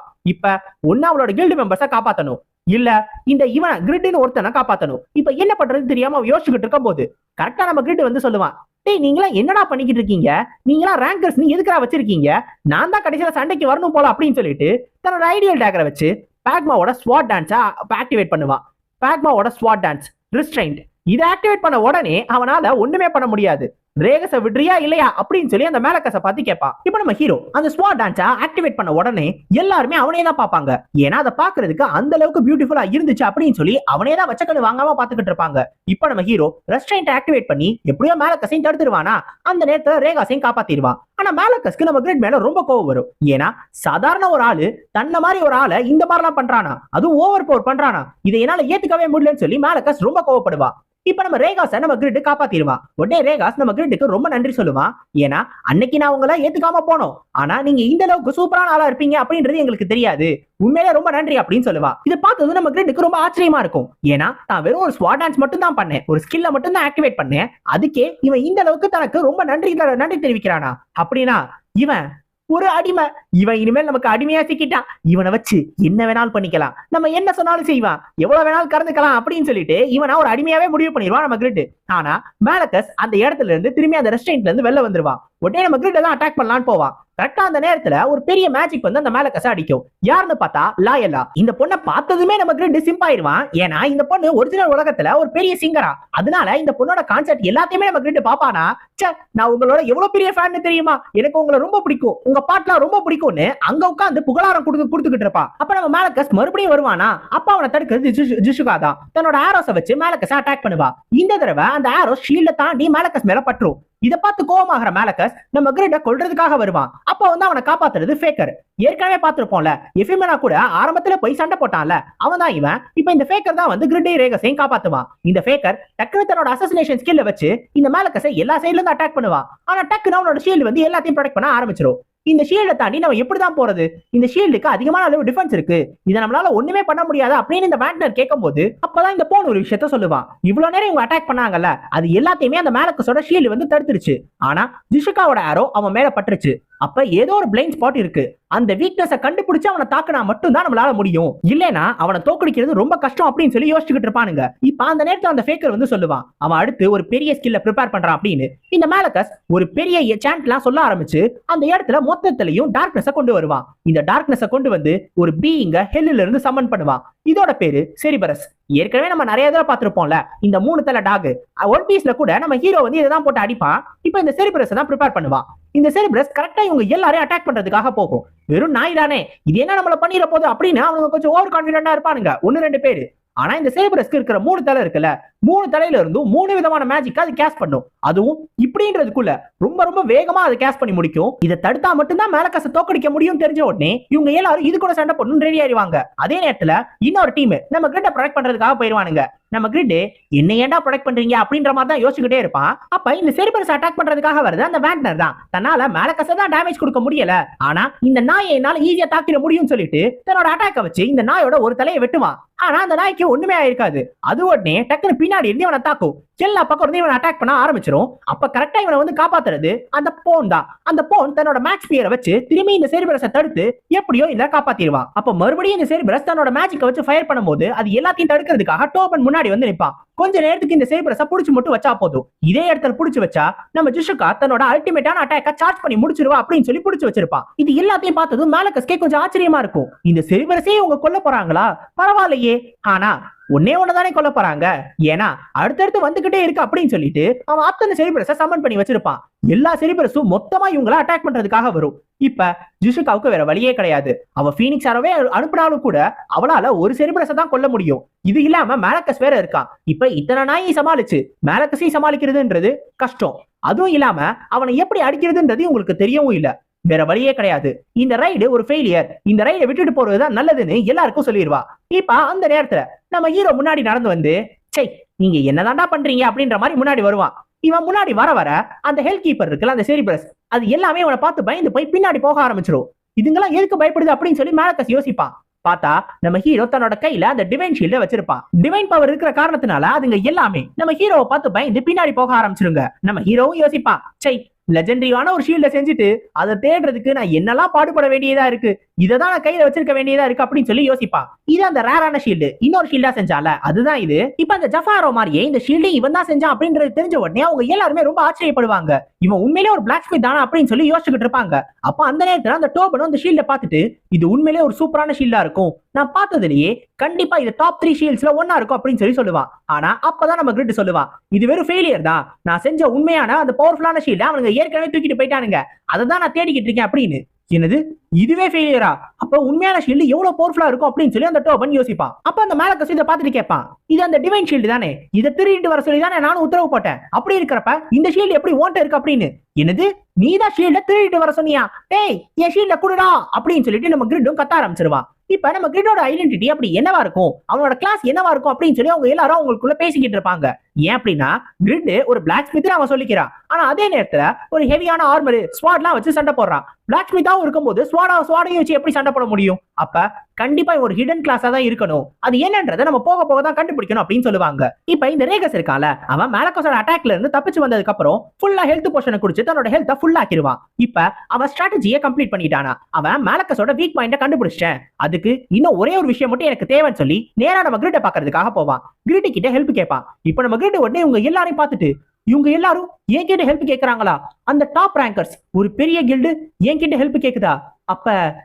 இப்ப ஒன்னு அவளோட கில்டு மெம்பர்ஸை காப்பாத்தணும், இல்ல இந்த இவன் கிரிட்னு ஒருத்தனை காப்பாத்தணும். இப்ப என்ன பண்றதுன்னு தெரியாம யோசிச்சுக்கிட்டு இருக்கும் போது கரெக்டா நம்ம கிரிட் வந்து சொல்லுவான், டேய் நீங்களா என்னடா பண்ணிக்கிட்டு இருக்கீங்க, நீங்களா ரேங்கர்ஸ் நீ எதுக்குடா வச்சிருக்கீங்க, நான் தான் கடைசியில சண்டைக்கு வரணும் போல அப்படின்னு சொல்லிட்டு தன்னோட ஐடியல் டேக்கரை வச்சு பாக்மாவோட ஸ்வாட் டான்ஸா ஆக்டிவேட் பண்ணுவான். பாக்மாவோட ஸ்வாட் டான்ஸ் ரிஸ்ட்ரைண்ட் இதை ஆக்டிவேட் பண்ண உடனே அவனால ஒண்ணுமே பண்ண முடியாது. ரேகஸை விடுறியா இல்லையா அப்படின்னு சொல்லி அந்த மேலக்கஸை பார்த்து கேட்பான். இப்ப நம்ம ஹீரோ அந்த ஸ்வாட் டான்ஸை ஆக்டிவேட் பண்ண உடனே எல்லாருமே அவனே தான் பார்ப்பாங்க. ஏன்னா அதை பாக்குறதுக்கு அந்த அளவுக்கு பியூட்டிஃபுல்லா இருந்துச்சு அப்படின்னு சொல்லி அவனே தான் வச்சக்கண்ணு வாங்காம பாத்துக்கிட்டு இருப்பாங்க. இப்ப நம்ம ஹீரோ ரெஸ்ட்ரைண்ட் ஆக்டிவேட் பண்ணி எப்படியோ மேலக்கஸையும் தடுத்துருவானா. அந்த நேரத்துல ரேகாஸையும் காப்பாத்திடுவான். ஆனா மேலக்கஸ்க்கு நம்ம கிரிட் மேல ரொம்ப கோவம் வரும். ஏன்னா சாதாரண ஒரு ஆளு தன்ன மாதிரி ஒரு ஆளை இந்த மாதிரிலாம் பண்றானா, அதுவும் ஓவர் பவர் பண்றானா, இதை என்னால ஏத்துக்கவே முடியலன்னு சொல்லி மேலக்கஸ் ரொம்ப கோவப்படுவா. இப்ப நம்ம ரேகாஸை நம்ம கிரிட் காப்பாத்திடுவான். உடனே ரேகாஸ் நம்ம கிரிட்டுக்கு ரொம்ப நன்றி சொல்லுவான். ஏன்னா அன்னைக்கு நான் உங்களை ஏத்துக்காம போனோம், ஆனா நீங்க இந்த அளவுக்கு சூப்பரான ஆளா இருப்பீங்க அப்படின்றது எங்களுக்கு தெரியாது, உண்மையிலே ரொம்ப நன்றி அப்படின்னு சொல்லுவா. இதை பார்த்தது நம்ம கிரிட்டுக்கு ரொம்ப ஆச்சரியமா இருக்கும். ஏன்னா தான் வெறும் ஒரு ஸ்வாட் டான்ஸ் மட்டும் தான் பண்ணேன், ஒரு ஸ்கில்ல மட்டும் தான் ஆக்டிவேட் பண்ணேன், அதுக்கே இவன் இந்த அளவுக்கு தனக்கு ரொம்ப நன்றி தெரிவிக்கிறானா அப்படின்னா இவன் ஒரு அடிமை. இவன் இனிமேல் நமக்கு அடிமையா சிக்கிட்டான், இவனை வச்சு என்ன வேணாலும் பண்ணிக்கலாம், நம்ம என்ன சொன்னாலும் செய்வான், எவ்வளவு வேணாலும் கறந்துக்கலாம் அப்படின்னு சொல்லிட்டு இவனா ஒரு அடிமையாவே முடிவு பண்ணிடுவான் நம்ம கிரிட். ஆனா மேலக்கஸ் அந்த இடத்துல இருந்து திரும்பி அந்த ரெஸ்டாரண்ட்ல இருந்து வெளில வந்துருவான். உடனே நம்ம கிரிட் தான் அட்டாக் பண்ணலான்னு போவான். கரெக்டா அந்த நேரத்துல ஒரு பெரிய மேஜிக் வந்து அந்த மேலக்கஸை அடிக்கும். யாருன்னு பார்த்தா லாயலா. இந்த பொண்ணை பார்த்ததுமே நம்ம கிரிட் சிம்பாயிருவான். ஏன்னா இந்த பொண்ணு ஒரிஜினல் உலகத்துல ஒரு பெரிய சிங்கரா. அதனால இந்த பொண்ணோட கான்செப்ட் எல்லாத்தையுமே நம்ம கிரிட் பாப்பானா, நான் உங்களோட எவ்வளவு பெரிய ஃபேன் தெரியுமா, எனக்கு உங்களை ரொம்ப பிடிக்கும், உங்க பாட்டுலாம் ரொம்ப பிடிக்கும்னு அங்க உட்காந்து புகழாரம் கொடுத்துக்கிட்டு இருப்பான். அப்ப நம்ம மேலக்கஸ் மறுபடியும் வருவானா. அப்ப அவனை தடுக்கிறது ஜிஷுகா தான். தன்னோட ஆரோஸை வச்சு மேலக்கஸை அட்டாக் பண்ணுவா. இந்த தடவை அந்த ஆரோ ஷீல்ட தாண்டி மேலக்கஸ் மேல பற்றும். இதை பார்த்து கோவமாகற மேலக்கஸ் நம்ம கிரிட்ட கொல்றதுக்காக வருவான். அப்ப வந்து அவனை காப்பாத்துறது ஃபேக்கர். ஏற்கனவே பார்த்திருப்போம்ல, எஃபிமெனா கூட ஆரம்பத்துல போய் சண்டை போட்டான்ல, அவன் தான் இவன். இப்ப இந்த ஃபேக்கர் தான் வந்து கிரிட்டை ரேகஸையும் காப்பாத்துவான். இந்த ஃபேக்கர் டக்குனு தன்னோட அசசினேஷன் ஸ்கில்ல வச்சு இந்த மேலக்கஸை எல்லா சைடுல இருந்து அட்டாக் பண்ணுவான். ஆனா டக்குனு அவனோட ஷீல்டு வந்து எல்லாத்தையும் ப்ரொடெக்ட் பண்ண ஆரம்பிச்சிடும். இந்த ஷீல்டை தாண்டி நம்ம எப்படிதான் போறது? இந்த ஷீல்டுக்கு அதிகமான அளவு டிஃபென்ஸ் இருக்கு, இதை நம்மளால ஒண்ணுமே பண்ண முடியாது அப்படின்னு இந்த வேண்டர் கேட்கும்போது அப்பதான் இந்த போன் ஒரு விஷயத்த சொல்லுவான். இவ்வளவு நேரம் இவங்க அட்டாக் பண்ணாங்கல்ல, அது எல்லாத்தையுமே அந்த மேலக்கஸோட ஷீல்டு வந்து தடுத்துருச்சு. ஆனா ஜிஷுகாவோட ஆரோ அவன் மேல பட்டுருச்சு. அப்ப ஏதோ ஒரு பிளைண்ட் ஸ்பாட் இருக்கு. அந்த வீக்னஸை கண்டுபிடிச்சு அவனை தாக்குனா மட்டும் தான் நம்மளால முடியும், இல்லனா அவனை தோக்கடிக்கிறது ரொம்ப கஷ்டம் அப்படின்னு சொல்லி யோசிச்சுக்கிட்டு இருப்பானுங்க. இப்ப அந்த நேரத்துல அந்த ஃபேக்கர் வந்து சொல்லுவான் அவன் அடுத்து ஒரு பெரிய ஸ்கில்ல ப்ரிப்பேர் பண்றான் அப்படின்னு. இந்த மேலக்கஸ் ஒரு பெரிய சாண்ட்லாம் சொல்ல ஆரம்பிச்சு அந்த இடத்துல மொத்தத்திலையும் டார்க்னஸை கொண்டு வருவான். இந்த டார்க்னஸை கொண்டு வந்து ஒரு பீயிங்க ஹெல்லில இருந்து சம்மன் பண்ணுவான். இதோட பேரு செரிபரஸ். ஏற்கனவே நம்ம நிறைய தடவை பார்த்திருப்போம்ல இந்த 3 தலை டாக். ஒன் பீஸ்ல கூட நம்ம ஹீரோ வந்து இதான் போட்டு அடிப்பான். இப்ப இந்த செரிபரஸ் தான் ப்ரிப்பேர் பண்ணுவான். இந்த செரிபரஸ் கரெக்டா இவங்க எல்லாரையும் அட்டாக் பண்றதுக்காக போகும். வெறும் நாய் தானே, இது என்ன நம்மள பண்ணிர போகுது அப்படின்னு அவங்க கொஞ்சம் ஓவர் கான்பிடென்டா இருப்பானுங்க 1-2 பேரு. ஆனா இந்த செரிபரஸ்க்கு இருக்கிற 3 தலை இருக்குல்ல, 3 தலையில இருந்தும் 3 விதமான மேஜிக் அது கேஸ்ட் பண்ணும். அதுவும் இப்படின்றதுக்குள்ள ரொம்ப ரொம்ப வேகமா அது கேஸ்ட் பண்ணி முடிக்கும். இதை தடுத்தா மட்டும்தான் மேலக்கஸை தோக்கடிக்க முடியும் தெரிஞ்ச உடனே இவங்க எல்லாரும் இது கூட சண்டை பண்ணணும் ரெடி ஆயிடுவாங்க. அதே நேரத்துல இன்னொரு டீம் நம்ம கிரிட்டை ப்ரொடெக்ட் பண்றதுக்காக போயிருவானுங்க. நம்ம கிரிட் என்ன ஏன்டா ப்ரொடெக்ட் பண்றீங்க அப்படின்ற மாதிரி தான் யோசிச்சுக்கிட்டே இருப்பான். அப்ப இந்த செரிபரஸ் அட்டாக் பண்றதுக்காக வருது அந்த வேண்டர் தான். தன்னால மேலக்கஸை தான் டேமேஜ் கொடுக்க முடியல, ஆனா இந்த நாயை என்னால ஈஸியா தாக்கிட முடியும்னு சொல்லிட்டு தன்னோட அட்டாக்கை வச்சு இந்த நாயோட ஒரு தலையை வெட்டுவான். ஆனா அந்த நாய்க்கு ஒண்ணுமே ஆயிருக்காது. அது உடனே டக்குனு பின்னாடி இருந்து இவனை தாக்கும். எல்லா பக்கம் இருந்து இவனை அட்டாக் பண்ண ஆரம்பிச்சிடும். அப்ப கரெக்டா இவனை வந்து காப்பாத்துறது அந்த போன் தான். அந்த போன் தன்னோட மேக்ஸ் பியரை வச்சு திரும்பி இந்த செரிபரஸை தடுத்து எப்படியோ இதை காப்பாத்திடுவான். அப்ப மறுபடியும் இந்த செரிபரஸ் தன்னோட மேஜிக்கை வச்சு ஃபயர் பண்ணும்போது அது எல்லாத்தையும் தடுக்கிறதுக்காக டோபன் முன்னாடி வந்து நிற்பான். கொஞ்ச நேரத்துக்கு இந்த செரிபரஸை புடிச்சு மட்டும் வச்சா போதும். இதே இடத்துல புடிச்சு வச்சா நம்ம ஜிஷுகா தன்னோட அல்டிமேட்டான அட்டாக்கை சார்ஜ் பண்ணி முடிச்சிருவா அப்படின்னு சொல்லி புடிச்சு வச்சிருப்பான். இது எல்லாத்தையும் பார்த்ததும் மேலக்கஸ்கே கொஞ்சம் ஆச்சரியமா இருக்கும். இந்த செரிபரஸே இவங்க கொல்ல போறாங்களா, பரவாயில்லையே. ஆனா ஒன்னே ஒண்ணுதானே கொல்ல போறாங்க, ஏன்னா அடுத்தடுத்து வந்துகிட்டே இருக்கு அப்படின்னு சொல்லிட்டு அவன் அத்தனை செரிபரஸை சம்மன் பண்ணி வச்சிருப்பான். எல்லா செரிபரஸும் மொத்தமா இவங்கள அட்டாக் பண்றதுக்காக வரும். இப்ப ஜிஷுகாவுக்கு வேற வழியே கிடையாது. அவ பீனிக்ஸ் ஆரோவே அனுப்பினாலும் கூட அவளால ஒரு செரிபரஸை தான் கொல்ல முடியும். இது இல்லாம மேலக்கஸ் வேற இருக்கான். இப்ப இத்தனை நாயை சமாளிச்சு மேலக்கஸையும் சமாளிக்கிறதுன்றது கஷ்டம். அதுவும் இல்லாம அவனை எப்படி அடிக்கிறதுன்றது உங்களுக்கு தெரியவும் இல்ல. வேற வழியே கிடையாது. இந்த ரைடு ஒரு ஃபெயிலியர், இந்த ரைடை விட்டுட்டு போறதுதான் நல்லதுன்னு எல்லாருக்கும் சொல்லிடுவா. இப்ப அந்த நேரத்துல நம்ம ஹீரோ முன்னாடி நடந்து வந்து சே நீங்க என்னதான்டா பண்றீங்க அப்படின்ற மாதிரி முன்னாடி வருவான். இவன் முன்னாடி வர வர அந்த ஹெல்த் கீப்பர் இருக்குல்ல அந்த செரிபரஸ், அது எல்லாமே அவனை பார்த்து பயந்து போய் பின்னாடி போக ஆரம்பிச்சிடும். இதுங்கெல்லாம் எதுக்கு பயப்படுது அப்படின்னு சொல்லி மேலக்கஸ் யோசிப்பான். பார்த்தா நம்ம ஹீரோ தன்னோட கையில அந்த டிவைன் ஷீல்ட வச்சிருப்பான். டிவைன் பவர் இருக்கிற காரணத்தினால அதுங்க எல்லாமே நம்ம ஹீரோவை பார்த்து பயந்து பின்னாடி போக ஆரம்பிச்சிருங்க. நம்ம ஹீரோவும் யோசிப்பான் சை லெஜெண்டரியான ஒரு ஷீல்ட செஞ்சுட்டு அதை தேடுறதுக்கு நான் என்னெல்லாம் பாடுபட வேண்டியதா இருக்கு, இதை தான் நான் கையில வச்சிருக்க வேண்டியதா இருக்கு அப்படின்னு சொல்லி யோசிப்பான். இது அந்த ரேரான ஷீல்டு இன்னொரு ஷீல்டா செஞ்சால அதுதான் இது. இப்ப அந்த ஜஃபாரோ மாதிரியே இந்த ஷீல்டு இவன் தான் செஞ்சான் அப்படின்றது தெரிஞ்ச உடனே அவங்க எல்லாருமே ரொம்ப ஆச்சரியப்படுவாங்க. இவன் உண்மையிலே ஒரு பிளாக் ஸ்மித் தானா அப்படின்னு சொல்லி யோசிச்சுக்கிட்டு இருப்பாங்க. அப்ப அந்த நேரத்துல அந்த டோபனும் அந்த ஷீல்ட பார்த்துட்டு இது உண்மையிலே ஒரு சூப்பரான ஷீல்டா இருக்கும், நான் பார்த்ததுலயே கண்டிப்பா இது டாப் 3 ஷீல்ட்ஸ்ல ஒன்னா இருக்கும் அப்படின்னு சொல்லி சொல்லுவான். ஆனா அப்பதான் நம்ம கிரிட் சொல்லுவான் இது வெறும் ஃபெயிலியர் தான், நான் செஞ்ச உண்மையான அந்த பவர்ஃபுல்லான ஷீல்ட அவனுங்க ஏற்கனவே தூக்கிட்டு போயிட்டானுங்க, அதை தான் நான் தேடிக்கிட்டு இருக்கேன் அப்படின்னு. என்னது இதுவே ஃபெயிலியரா, அப்ப உண்மையான ஷீல்டு எவ்வளவு பவர்ஃபுல்லா இருக்கும் அப்படின்னு சொல்லி அந்த டோபன் யோசிப்பான். அப்ப அந்த மேலக்கஸ் இதை பார்த்துட்டு கேட்பான் இது அந்த டிவைன் ஷீல்டு தானே, இதை திருடிட்டு வர சொல்லி தானே நானும் உத்தரவு போட்டேன், அப்படி இருக்கிறப்ப இந்த ஷீல்டு எப்படி ஓன்ட்ட இருக்கு அப்படின்னு. என்னது நீதான் ஷீல்ட திருடிட்டு வர சொன்னியா, டேய் என் ஷீல்ட குடுடா அப்படின்னு சொல்லிட்டு நம்ம கிரிட்டும் கத்த ஆரம்பிச்சிருவான். இப்ப நம்ம கிரிட்டோட ஐடென்டிட்டி அப்படி என்னவா இருக்கும், அவனோட கிளாஸ் என்னவா இருக்கும் அப்படின்னு சொல்லி அவங்க எல்லாரும் அவங்களுக்குள்ள பேசிக்கிட்டு இருப்பாங்க. ஏன் அப்படின்னா கிரிட் ஒரு பிளாக் ஸ்மித் அவன் சொல்லிக்கிறான். ஆனா அதே நேரத்துல ஒரு ஹெவியான ஆர்மர் ஸ்வாட்லாம் வச்சு சண்டை போடுறான். பிளாக் ஸ்மித்தாவும் இருக்கும்போது ஸ்வாடையும் வச்சு எப்படி சண்டை போட முடியும்? அப்ப கண்டிப்பா ஒரு ஹிடன் கிளாஸா தான் இருக்கணும், அது என்னன்றதை நம்ம போக போக தான் கண்டுபிடிக்கணும் அப்படின்னு சொல்லுவாங்க. இப்ப இந்த ரேகஸ் இருக்கால அவன் மேலக்கஸோட அட்டாக்ல இருந்து தப்பிச்சு வந்ததுக்கு அப்புறம் ஃபுல்லா ஹெல்த் போஷனை குடிச்சு தன்னோட ஹெல்த்தை ஃபுல் ஆக்கிடுவான். இப்ப அவன் ஸ்ட்ராட்டஜியை கம்ப்ளீட் பண்ணிட்டானா, அவன் மேலக்கஸோட வீக் பாயிண்ட கண்டுபிடிச்சிட்டேன், அதுக்கு இன்னும் ஒரே ஒரு விஷயம் மட்டும் எனக்கு தேவைன்னு சொல்லி நேரா நம்ம கிரிட்டை பாக்குறதுக்காக போவான். கிரிட் கிட்ட ஹெல்ப் கேட்பான். இப்ப நம்ம கிரிட் உடனே இவங்க எல்லாரையும் பார்த்துட்டு இவங்க எல்லாரும் என்கிட்ட ஹெல்ப் கேட்கறாங்களா, அந்த டாப் ரேங்கர்ஸ் ஒரு பெரிய கில்டு என்கிட்ட ஹெல்ப் கேக்குதா, அப்ப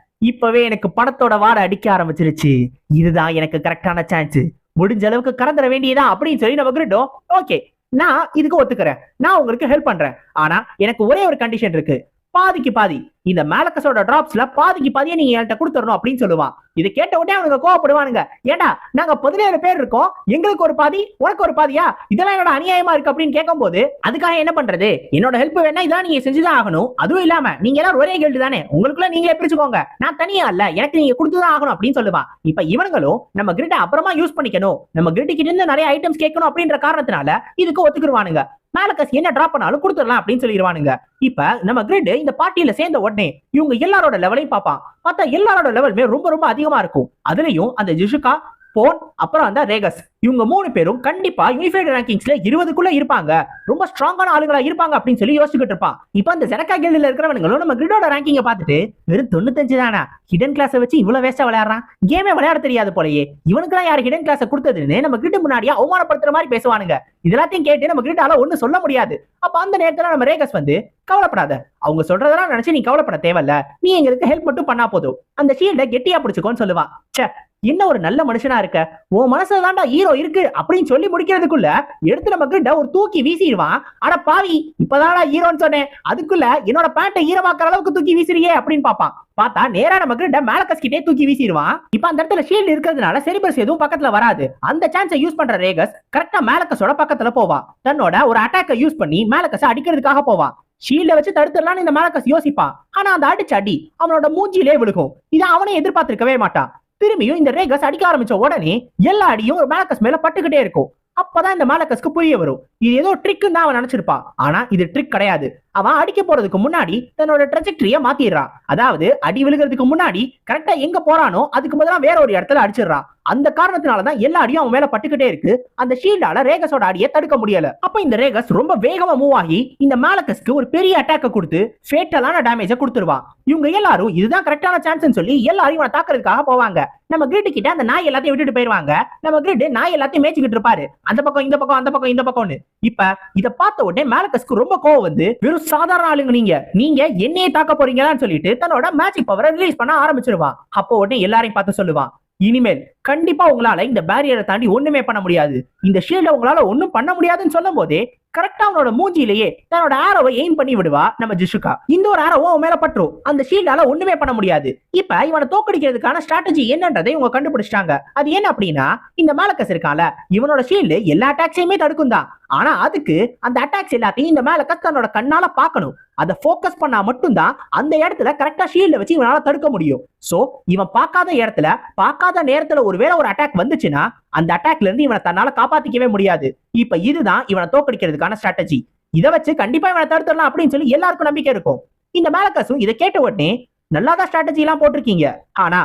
இப்பவே எனக்கு பணத்தோட வாடை அடிக்க ஆரம்பிச்சிருச்சு, இதுதான் எனக்கு கரெக்டான சான்ஸ், முடிஞ்ச அளவுக்கு கறந்துட வேண்டியதா அப்படின்னு சொல்லி நம்ம கிரிட்டோம் ஓகே நான் இதுக்கு ஒத்துக்கிறேன், நான் உங்களுக்கு ஹெல்ப் பண்றேன், ஆனா எனக்கு ஒரே ஒரு கண்டிஷன் இருக்கு, பாதிக்கு பாதி இந்த மேலக்கஸோட டிராப்ஸ்ல பாதிக்கு பாதியை நீங்க என்கிட்ட கொடுத்துடணும் அப்படின்னு சொல்லுவான். இதை கேட்ட உடனே அவனுங்க கோவப்படுவானுங்க, ஏண்டா நாங்க 17 பேர் இருக்கோம், எங்களுக்கு ஒரு பாதி உனக்கு ஒரு பாதியா, இதெல்லாம் என்னோட அநியாயமா இருக்கு அப்படின்னு கேட்கும் போது அதுக்காக என்ன பண்றது, என்னோட ஹெல்ப் வேணா இதான் நீங்க செஞ்சுதான் ஆகணும், அதுவும் இல்லாம நீங்க எல்லாரும் ஒரே கில்டு தானே, உங்களுக்குள்ள நீங்களே பிரிச்சுக்கோங்க, நான் தனியா இல்ல, எனக்கு நீங்க கொடுத்துதான் ஆகணும் அப்படின்னு சொல்லுவான். இப்ப இவங்களும் நம்ம கிரிட்டை அப்புறமா யூஸ் பண்ணிக்கணும், நம்ம கிரிட் கிட்ட இருந்து நிறைய ஐட்டம்ஸ் கேட்கணும் அப்படின்ற காரணத்தினால இதுக்கு ஒத்துக்குருவானுங்க. மேலக்கஸ் என்ன டிராப் பண்ணாலும் கொடுத்துடலாம் அப்படின்னு சொல்லிடுவானுங்க. இப்ப நம்ம கிரிட் இந்த பார்ட்டியில சேர்ந்த உடனே இவங்க எல்லாரோட லெவலையும் பார்ப்பான். பார்த்தா எல்லாரோட லெவலுமே ரொம்ப ரொம்ப அதிகமா இருக்கும். அதுலயும் அந்த ஜிஷுகா, போன், அப்புறம் அந்த ரேகஸ், இவங்க 3 பேரும் கண்டிப்பா யூனிஃபைடு ரேங்கிங்ஸ்ல 20க்குள்ள இருப்பாங்க, ரொம்ப ஸ்ட்ராங்கான ஆளுங்களா இருப்பாங்க அப்படின்னு சொல்லி யோசிச்சுக்கிட்டு இருப்பான். இப்போ அந்த ஜெனகா கில்ட்ல இருக்கிறவங்களும் நம்ம கிரிடோட ரேங்கிங்க பார்த்துட்டு வெறும் 95 தானா, ஹிடன் கிளாஸை வச்சு இவ்வளவு வேஸ்டா விளையாடுறான், கேமே விளையாட தெரியாது போலயே, இவனுக்குலாம் யாரு ஹிடன் கிளாஸை கொடுத்ததுன்னு நம்ம கிரிட் முன்னாடியே அவமானப்படுத்துற மாதிரி பேசுவானுங்க. இதெல்லாத்தையும் கேட்டு நம்ம கிரிட்டால ஒன்னும் சொல்ல முடியாது. அப்ப அந்த நேரத்துல நம்ம ரேகஸ் வந்து, கவலைப்படாத, அவங்க சொல்றதெல்லாம் நினைச்சு நீ கவலைப்பட தேவையில்ல, நீ எங்களுக்கு ஹெல்ப் மட்டும் பண்ணா போதும், அந்த ஷீல்டை கெட்டியா பிடிச்சுக்கோன்னு சொல்லுவான். என்ன ஒரு நல்ல மனுஷனா இருக்க, உன் மனசுல தான்டா ஹீரோ இருக்கு அப்படின்னு சொல்லி முடிக்கிறதுக்குள்ள எடுத்து நம்ம கிட்ட ஒரு தூக்கி வீசிடுவான். அட பாவி, இப்பதான்டா ஹீரோன்னு சொன்னேன், அதுக்குள்ள என்னோட பேண்ட்டை ஈரமாக்குற அளவுக்கு தூக்கி வீசிறியே அப்படின்னு பாப்பான். பார்த்தா நேரா நம்ம கிட்ட மேலக்கஸ் கிட்டே தூக்கி வீசிடுவான். இப்ப அந்த இடத்துல ஷீல்ட் இருக்கிறதுனால செரிபஸ் எதுவும் பக்கத்துல வராது. அந்த சான்ஸை யூஸ் பண்ற ரேகஸ் கரெக்டா மேலக்கஸோட பக்கத்துல போவான். தன்னோட ஒரு அட்டாக்கை யூஸ் பண்ணி மேலக்கஸ் அடிக்கிறதுக்காக போவான். ஷீல்ட வச்சு தடுத்துடலான்னு இந்த மேலக்கஸ் யோசிப்பான். ஆனா அந்த அடிச்ச அடி அவனோட மூஞ்சிலே விழுகும். இதை அவனே எதிர்பார்த்திருக்கவே மாட்டான். திரும்பியும் இந்த ரேகஸ் அடிக்க ஆரம்பிச்ச உடனே எல்லா அடியும் ஒரு மேலக்கஸ் மேல பட்டுக்கிட்டே இருக்கும். அப்பதான் இந்த மேலக்கஸ்க்கு புரிய வரும், இது ஏதோ ட்ரிக் தான் அவன் நினைச்சிருப்பான். ஆனா இது ட்ரிக் கிடையாது. அவன் அடிக்க போறதுக்கு முன்னாடி தன்னோட ட்ரெஜெக்டரிய மாத்திடுறான். அதாவது அடி விழுகிறதுக்கு முன்னாடி கரெக்டா எங்க போறானோ அதுக்கு பதிலா வேற ஒரு இடத்துல அடிச்சிடறான். அந்த காரணத்தினாலதான் எல்லா அடியும் அவன் மேல பட்டுக்கிட்டே இருக்கு. அந்த ஷீல்டால ரேகஸோட அடியை தடுக்க முடியல. அப்ப இந்த ரேகஸ் ரொம்ப வேகமா மூவ் ஆகி இந்த மேலக்கஸ்க்கு ஒரு பெரிய அட்டாக்க கொடுத்து ஃபேட்டலான டேமேஜ கொடுத்துருவான். இவங்க எல்லாரும் இதுதான் கரெக்டான சான்ஸ் சொல்லி எல்லாரும் இவனை தாக்குறதுக்காக போவாங்க. நம்ம கிரிட் கிட்ட அந்த நாய் எல்லாத்தையும் விட்டுட்டு போயிருவாங்க. நம்ம கிரிட் நாய் எல்லாத்தையும் மேய்ச்சிக்கிட்டு இருப்பாரு, அந்த பக்கம் இந்த பக்கம், அந்த பக்கம் இந்த பக்கம்னு. இப்ப இத பார்த்த உடனே மேலக்கஸ்க்கு ரொம்ப கோவம் வந்து, வெறும் சாதாரண ஆளுங்க நீங்க என்னையே தாக்க போறீங்களான்னு சொல்லிட்டு தன்னோட மேஜிக் பவரை ரிலீஸ் பண்ண ஆரம்பிச்சிருவான். அப்போ உடனே எல்லாரையும் பார்த்து சொல்லுவான், இனிமேல் கண்டிப்பா உங்களால இந்த பேரியரை தாண்டி ஒண்ணுமே பண்ண முடியாது, இந்த ஷீல்ட உங்களால ஒண்ணும் பண்ண முடியாதுன்னு சொல்லும் போதே கரெக்டா அவனோட மூஞ்சிலேயே தன்னோட ஆரோவை எய்ம் பண்ணி விடுவா நம்ம ஜிஷுகா. இந்த ஒரு ஆரோவும் அவன் மேல பற்றும். அந்த ஷீல்டால ஒண்ணுமே பண்ண முடியாது. இப்ப இவனை தோக்கடிக்கிறதுக்கான ஸ்ட்ராட்டஜி என்னன்றதை இவங்க கண்டுபிடிச்சிட்டாங்க. அது என்ன அப்படின்னா, இந்த மேலக்கஸ் இருக்கால, இவனோட ஷீல்டு எல்லா அட்டாக்ஸையுமே தடுக்கும் தான். ஆனா அதுக்கு அந்த அட்டாக்ஸ் எல்லாத்தையும் இந்த மேலக்கஸ் தன்னோட கண்ணால பார்க்கணும். அதை போக்கஸ் பண்ணா மட்டும்தான் அந்த இடத்துல கரெக்டா ஷீல்ட வச்சு இவனால தடுக்க முடியும். சோ இவன் பார்க்காத இடத்துல பார்க்காத நேரத்துல ஒருவேளை ஒரு அட்டாக் வந்துச்சுன்னா அந்த அட்டாக்ல இருந்து இவனை தன்னால காப்பாத்திக்கவே முடியாது. இப்ப இதுதான் இவனை தோக்கடிக்கிறதுக்கான ஸ்ட்ராட்டஜி. இதை வச்சு கண்டிப்பா இவனை தடுத்துடலாம் அப்படின்னு சொல்லி எல்லாருக்கும் நம்பிக்கை இருக்கும். இந்த மேலக்கஸும் இதை கேட்ட உடனே, நல்லாதான் ஸ்ட்ராட்டஜி எல்லாம் போட்டிருக்கீங்க, ஆனா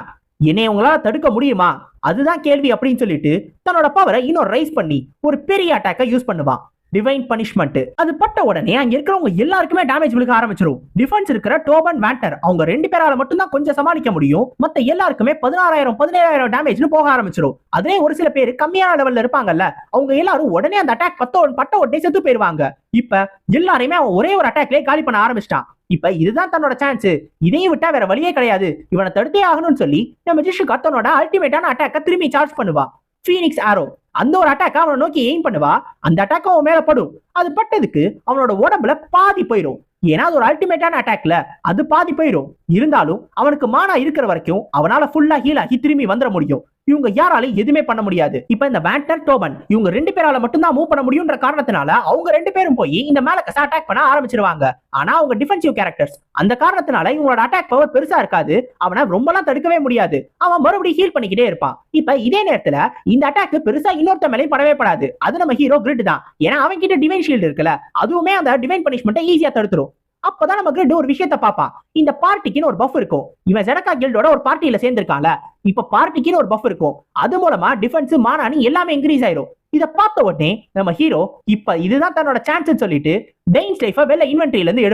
என்னை உங்களால தடுக்க முடியுமா, அதுதான் கேள்வி அப்படின்னு சொல்லிட்டு தன்னோட பவரை இன்னும் ரைஸ் பண்ணி ஒரு பெரிய அட்டாக்கை யூஸ் பண்ணுவான். Divine punishment. அது பட்ட உடனே அங்க இருக்கிறவங்க எல்லாருக்குமே டேமேஜ் விழுக ஆரம்பிச்சிடும். டிஃபென்ஸ் இருக்கிற டோபன் வேண்டர் அவங்க 2 பேரால மட்டும் தான் கொஞ்சம் சமாளிக்க முடியும். மத்த எல்லாருக்குமே 16,000 17,000 டேமேஜ்னு போக ஆரம்பிச்சிடும். அதே ஒரு சில பேர் கம்மியான லெவல்ல இருப்பாங்கல்ல, அவங்க எல்லாரும் உடனே அந்த அட்டாக் பட்ட உடனே செத்து போயிருவாங்க. இப்ப எல்லாரையுமே அவன் ஒரே ஒரு அட்டாக்லயே காலி பண்ண ஆரம்பிச்சிட்டான். இப்ப இதுதான் தன்னோட சான்ஸ், இதையும் விட்டா வேற வழியே கிடையாது, இவனை தடுத்தே ஆகணும்னு சொல்லி நம்ம ஜிஷுகா தன்னோட அல்டிமேட்டான அட்டாக்க திரும்பி சார்ஜ் பண்ணுவா. ஃபீனிக்ஸ் ஆரோ. அந்த ஒரு அட்டாக் அவனை நோக்கி எய்ம் பண்ணுவா. அந்த அட்டாக் அவன் மேல படும். அது பட்டதுக்கு அவனோட உடம்புல பாதி போயிடும். ஏன்னா அது ஒரு அல்டிமேட்டான அட்டாக்ல அது பாதி போயிடும். இருந்தாலும் அவனுக்கு மானா இருக்கிற வரைக்கும் அவனால ஃபுல்லா ஹீல் ஆகி திரும்பி வந்துட முடியும். இவங்க யாராலையும் எதுவுமே பண்ண முடியாது. இப்ப இந்த வேண்டர், டோபன் இவங்க 2 பேரால மட்டும் தான் மூவ் பண்ண முடியும்ன்ற காரணத்தினால அவங்க 2 பேரும் போய் இந்த மேலக்கஸ அட்டாக் பண்ண ஆரம்பிச்சிருவாங்க. ஆனா அவங்க டிஃபென்சிவ் கேரக்டர்ஸ், அந்த காரணத்தினால இவங்களோட அட்டாக் பவர் பெருசா இருக்காது. அவனை ரொம்பலாம் தடுக்கவே முடியாது. அவன் மறுபடியும் ஹீல் பண்ணிக்கிட்டே இருப்பான். இப்ப இதே நேரத்துல இந்த அட்டாக் பெருசா இன்னொருத்த மேலேயும் படவே படாது. அது நம்ம ஹீரோ கிரிட் தான். ஏன்னா அவன் கிட்ட டிவைன் ஷீல்டு இருக்குல்ல, அதுவுமே அந்த டிவைன் பனிஷ்மெண்ட்டை ஈஸியா தடுத்துரும். அப்பதான் நம்ம கிரிட் ஒரு விஷயத்தை பாப்பான். இந்த பார்ட்டிக்குன்னு ஒரு பஃப் இருக்கும். இவன் ஜெனகா கில்டோட ஒரு பார்ட்டியில சேர்ந்திருக்கான்ல, இப்ப பார்ட்டிக்குன்னு ஒரு பஃப் இருக்கும். அது மூலமா டிஃபென்ஸ், மானானி எல்லாமே இன்க்ரீஸ் ஆயிரும். இதை பார்த்த உடனே நம்ம ஹீரோ இப்ப இதுதான் தன்னோட சான்ஸ் சொல்லிட்டு டெயின்ஸ் லைஃபை வெளில இன்வென்டரியில இருந்து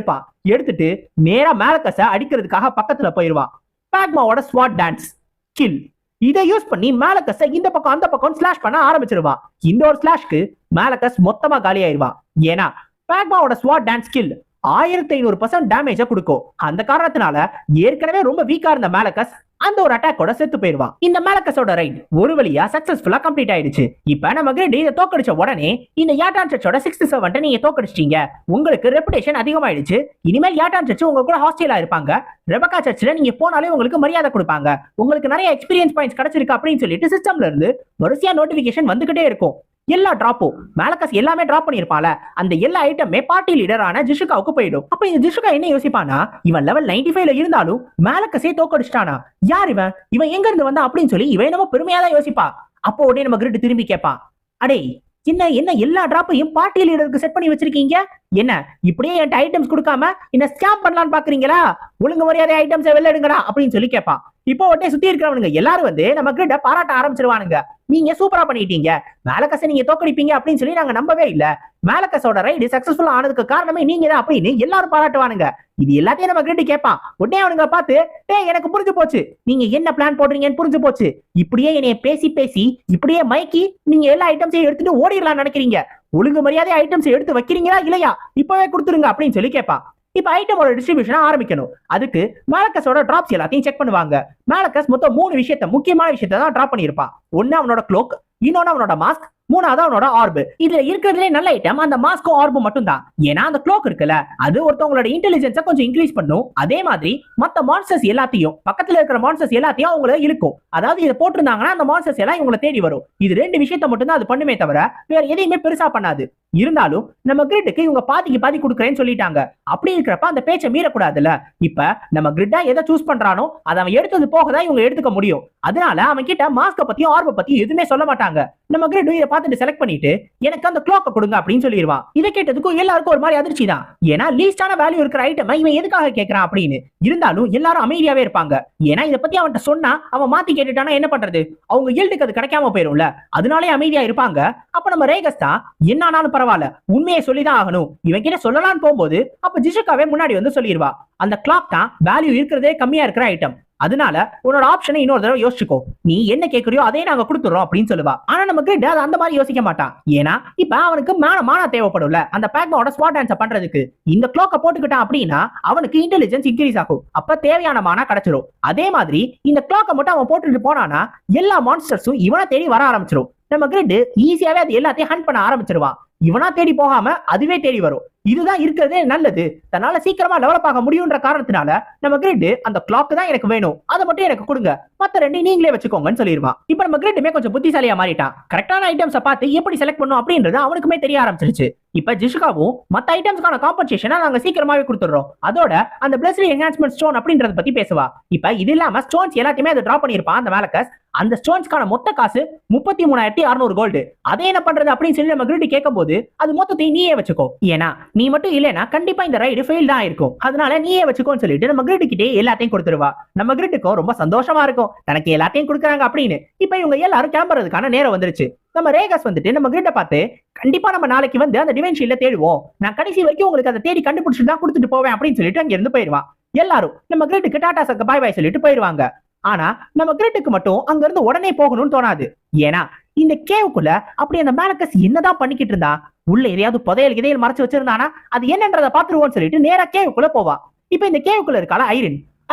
எடுத்துட்டு நேரா மேலக்கஸ அடிக்கிறதுக்காக பக்கத்துல போயிருவான். பாக்மாவோட ஸ்வாட் டான்ஸ் கில். இதை யூஸ் பண்ணி மேலக்கஸ இந்த பக்கம் அந்த பக்கம் ஸ்லாஷ் பண்ண ஆரம்பிச்சிருவான். இந்த ஒரு ஸ்லாஷ்க்கு மேலக்கஸ் மொத்தமா காலி ஆயிருவான். ஏன்னா பாக்மாவோட ஸ்வாட் டான்ஸ் கில் 1500% டேமேஜ கொடுக்கும். அந்த காரணத்தினால ஏற்கனவே ரொம்ப வீக்கா இருந்த மேலக்கஸ் அந்த ஒரு அட்டாக்கோட செத்து போயிருவான். இந்த மேலக்கஸோட ரைட் ஒரு வழியா சக்சஸ்ஃபுல்லா கம்ப்ளீட் ஆயிடுச்சு. இப்ப நம்ம கிரிட் இதை தோக்கடிச்ச உடனே இந்த யாட்டான் சர்ச்சோட 6th servant நீங்க தோக்கடிச்சிட்டீங்க. உங்களுக்கு ரெப்புடேஷன் அதிகமாயிடுச்சு. இனிமேல் யாட்டான் சர்ச் உங்க கூட ஹாஸ்டலா இருப்பாங்க. ரெபக்கா சர்ச்ல நீங்க போனாலே உங்களுக்கு மரியாதை கொடுப்பாங்க. உங்களுக்கு நிறைய எக்ஸ்பீரியன்ஸ் பாயிண்ட்ஸ் கிடைச்சிருக்கு அப்படின்னு சொல்லிட்டு சிஸ்டம்ல இருந்து வரிசையா நோட்டிபிகேஷன் வந்துகிட்டே இருக்கும். எல்லா டிராப்பும் மேலக்கஸ் எல்லாமே டிராப் பண்ணிருப்பால, அந்த எல்லா ஐட்டமே பார்ட்டி லீடரான ஜிஷுகாவுக்கு போயிடும். அப்ப இந்த ஜிஷுகா என்ன யோசிப்பானா, இவன் லெவல் 95ல இருந்தாலும் மேலக்கஸே தோக்கடிச்சிட்டானா, யார் இவன் எங்க இருந்து வந்தா அப்படின்னு சொல்லி இவன் நம்ம பெருமையா தான் யோசிப்பா. அப்போ உடனே நம்ம கிரிட் திரும்பி கேட்பான், அடே என்ன என்ன எல்லா டிராப்பையும் பார்ட்டி லீடருக்கு செட் பண்ணி வச்சிருக்கீங்க? என்ன இப்படியே என் ஐட்டம்ஸ் கொடுக்காம என்ன ஸ்கேம் பண்ணலாம்னு பாக்குறீங்களா? ஒழுங்கு மரியாதை ஐட்டம்ஸ் வெளில எடுங்கடா அப்படின்னு சொல்லி கேட்பான். இப்போ உடனே சுத்தி இருக்கிறவனுங்க எல்லாரும் வந்து நம்ம கிட்ட பாராட்ட ஆரம்பிச்சிருவானுங்க. நீங்க சூப்பரா பண்ணிட்டீங்க, மேலக்கஸை நீங்க தோக்கடிப்பீங்க அப்படின்னு சொல்லி நாங்க நம்பவே இல்ல. மேலக்கஸோட ரைடு சக்சஸ்ஃபுல்லா ஆனதுக்கு காரணமே நீங்க தான் அப்படின்னு எல்லாரும் பாராட்டுவானுங்க. இது எல்லாத்தையும் நம்ம கிட்ட கேட்பான். உடனே அவனுங்க பார்த்து, டேய் எனக்கு புரிஞ்சு போச்சு, நீங்க என்ன பிளான் போடுறீங்கன்னு புரிஞ்சு போச்சு. இப்படியே என்னைய பேசி பேசி இப்படியே மைக்கி நீங்க எல்லா ஐட்டம்ஸையும் எடுத்துட்டு ஓடிடலாம்னு நினைக்கிறீங்க. ஒழுங்கு மரியாதை ஐட்டம்ஸ் எடுத்து வைக்கிறீங்களா இல்லையா? இப்பவே கொடுத்துருங்க அப்படின்னு சொல்லி கேட்பான். இப்ப ஐட்டமோட டிஸ்ட்ரிபியூஷன் ஆரம்பிக்கணும். அதுக்கு மேலக்கஸோட டிராப்ஸ் எல்லாத்தையும் செக் பண்ணுவாங்க. மேலக்கஸ் மொத்தம் 3 முக்கியமான விஷயத்த தான் டிராப் பண்ணியிருப்பான். ஒன்னு அவனோட க்ளோக், இன்னொன்னு அவனோட மாஸ்க், மூணாவது அவனோட ஆர்பு. இதுல இருக்கிறதுலே நல்ல ஐட்டம் அந்த மாஸ்க்கும் ஆர்பும் மட்டும் தான். ஏன்னா அந்த க்ளோக் இருக்குல்ல, அது ஒருத்தவங்களோட இன்டெலிஜென்ஸை கொஞ்சம் இன்க்ரீஸ் பண்ணும். அதே மாதிரி மத்த மான்ஸ்டர்ஸ் எல்லாத்தையும், பக்கத்துல இருக்கிற மான்ஸ்டர்ஸ் எல்லாத்தையும் அவங்கள இழுக்கும். அதாவது இதை போட்டிருந்தாங்கன்னா அந்த மான்ஸ்டர்ஸ் எல்லாம் இவங்களை தேடி வரும். இது 2 விஷயத்த மட்டும் தான் அது பண்ணுமே தவிர வேற எதையுமே பெருசா பண்ணாது. இருந்தாலும் நம்ம கிரிட்டுக்கு இவங்க பாதிக்கு பாதி கொடுக்குறேன்னு சொல்லிட்டாங்க. அப்படி இருக்கிறப்ப அந்த பேச்சை மீறக்கூடாதுல்ல. இப்ப நம்ம கிரிட்டா எதை சூஸ் பண்றானோ அதை அவன் எடுத்தது போகதான் இவங்க எடுத்துக்க முடியும். அதனால அவன் கிட்ட மாஸ்க பத்தியும் ஆர்ப பத்தியும் எதுவுமே சொல்ல மாட்டாங்க. நம்ம கிரிட் இதை பார்த்துட்டு செலக்ட் பண்ணிட்டு எனக்கு அந்த க்ளாக்க கொடுங்க அப்படின்னு சொல்லிடுவான். இதை கேட்டதுக்கும் எல்லாருக்கும் ஒரு மாதிரி அதிர்ச்சி தான். ஏன்னா லீஸ்டான வேல்யூ இருக்கிற ஐட்டம் இவன் எதுக்காக கேட்கறான் அப்படின்னு. இருந்தாலும் எல்லாரும் அமைதியாவே இருப்பாங்க. ஏன்னா இதை பத்தி அவன்கிட்ட சொன்னா அவன் மாத்தி கேட்டுட்டானா என்ன பண்றது? அவங்க ஈல்டுக்கு அது கிடைக்காம போயிரும்ல. அதனாலே அமைதியா இருப்பாங்க. அப்ப நம்ம ரேகஸ் தான் என்னானாலும் பரவாயில்ல, உண்மையை சொல்லிதான் ஆகணும், இவன் கிட்ட சொல்லலாம்னு போகும்போது அப்ப ஜிஷுகாவே முன்னாடி வந்து சொல்லிடுவா, அந்த கிளாக் தான் வேல்யூ இருக்கிறதே கம்மியா இருக்கிற ஐட்டம். அதனால உன்னோட ஆப்ஷனை இன்னொரு தடவை யோசிச்சுக்கோ, நீ என்ன கேட்கறியோ அதே நாங்க கொடுத்துறோம் அப்படின்னு சொல்லுவா. ஆனா நம்ம கிரிட் அது அந்த மாதிரி யோசிக்க மாட்டான். ஏன்னா இப்ப அவனுக்கு மானா தேவைப்படும்ல அந்த பேக்மாவோட ஸ்வாட் டான்ஸ் பண்றதுக்கு. இந்த கிளாக்க போட்டுக்கிட்டான் அப்படின்னா அவனுக்கு இன்டெலிஜென்ஸ் இன்க்ரீஸ் ஆகும். அப்ப தேவையான மானா கிடைச்சிரும். அதே மாதிரி இந்த கிளாக்க மட்டும் அவன் போட்டுட்டு போனானா எல்லா மான்ஸ்டர்ஸும் இவனை தேடி வர ஆரம்பிச்சிடும். நம்ம கிரிட் ஈஸியாவே அது எல்லாத்தையும் ஹண்ட் பண்ண ஆரம்பிச்சிருவான். இவனா தேடி போகாம அதுவே தேடி வரும். இதுதான் இருக்கிறதே நல்லது. தன்னால சீக்கிரமா டெவலப் ஆக முடியும்ன்ற காரணத்தினால நம்ம கிரிட் அந்த கிளாக் தான் எனக்கு வேணும், அதை மட்டும் எனக்கு கொடுங்க, மத்த 2 நீங்களே வச்சுக்கோங்கன்னு சொல்லிடுவான். இப்ப நம்ம கிரிட்டுமே கொஞ்சம் புத்திசாலியா மாறிட்டான். கரெக்டான ஐட்டம்ஸை பார்த்து எப்படி செலக்ட் பண்ணும் அப்படின்றது அவனுக்குமே தெரிய ஆரம்பிச்சிருச்சு. இப்ப ஜிஷுகாவும் மத்த ஐட்டம்ஸ்க்கான காம்பன்சேஷனை நாங்க சீக்கிரமாவே கொடுத்துறோம், அதோட அந்த பிளஸ்லி என்ஹான்ஸ்மெண்ட் ஸ்டோன் அப்படின்றத பத்தி பேசுவா. இப்ப இது இல்லாம ஸ்டோன்ஸ் எல்லாத்தையுமே அதை டிராப் பண்ணிருப்பான் அந்த மேலக்கஸ். அந்த ஸ்டோன்ஸ்க்கான மொத்த காசு 33,600 கோல்டு. அதே என்ன பண்றது அப்படின்னு சொல்லி நம்ம கிரிட் கேட்கும் போது அது மொத்தத்தையும் நீயே வச்சுக்கோ, ஏன்னா நீ மட்டும் இல்லைன்னா கண்டிப்பா இந்த ரைடு ஃபெயில் தான் இருக்கும், அதனால நீயே வச்சுக்கோன்னு சொல்லிட்டு நம்ம கிரிட் கிட்டே எல்லாத்தையும் கொடுத்துருவா. நம்ம கிரிட்டுக்கும் ரொம்ப சந்தோஷமா இருக்கும் தனக்கு எல்லாத்தையும் கொடுக்குறாங்க அப்படின்னு. இப்ப இவங்க எல்லாரும் கிளம்புறதுக்கான நேரம் வந்துருச்சு. நம்ம ரேகஸ் வந்துட்டு நம்ம கிரிட்ட பார்த்து, கண்டிப்பா நம்ம நாளைக்கு வந்து அந்த டிவைன் ஷீல்ட தேடுவோம், நான் கடைசி வரைக்கும் உங்களுக்கு அதை தேடி கண்டுபிடிச்சிட்டு தான் கொடுத்துட்டு போவேன் அப்படின்னு சொல்லிட்டு அங்க இருந்து போயிடுவான். எல்லாரும் நம்ம கிரிட்டுக்கு டாடா சக்க பாய் பாய் சொல்லிட்டு போயிடுவாங்க. ஆனா நம்ம கிரிட்டுக்கு மட்டும் அங்க இருந்து உடனே போகணும்னு தோணாது. ஏன்னா இந்த கேவுக்குள்ள அப்படி அந்த மேலக்கஸ் என்னதான் பண்ணிக்கிட்டு இருந்தா, உள்ள எதையாவது புதையல் மறைச்சு வச்சிருந்தானா அது என்னன்றதை பாத்துருவோம்னு சொல்லிட்டு நேரா கேவுக்குள்ள போவா. இப்ப இந்த கேவுக்குள்ள இருக்கால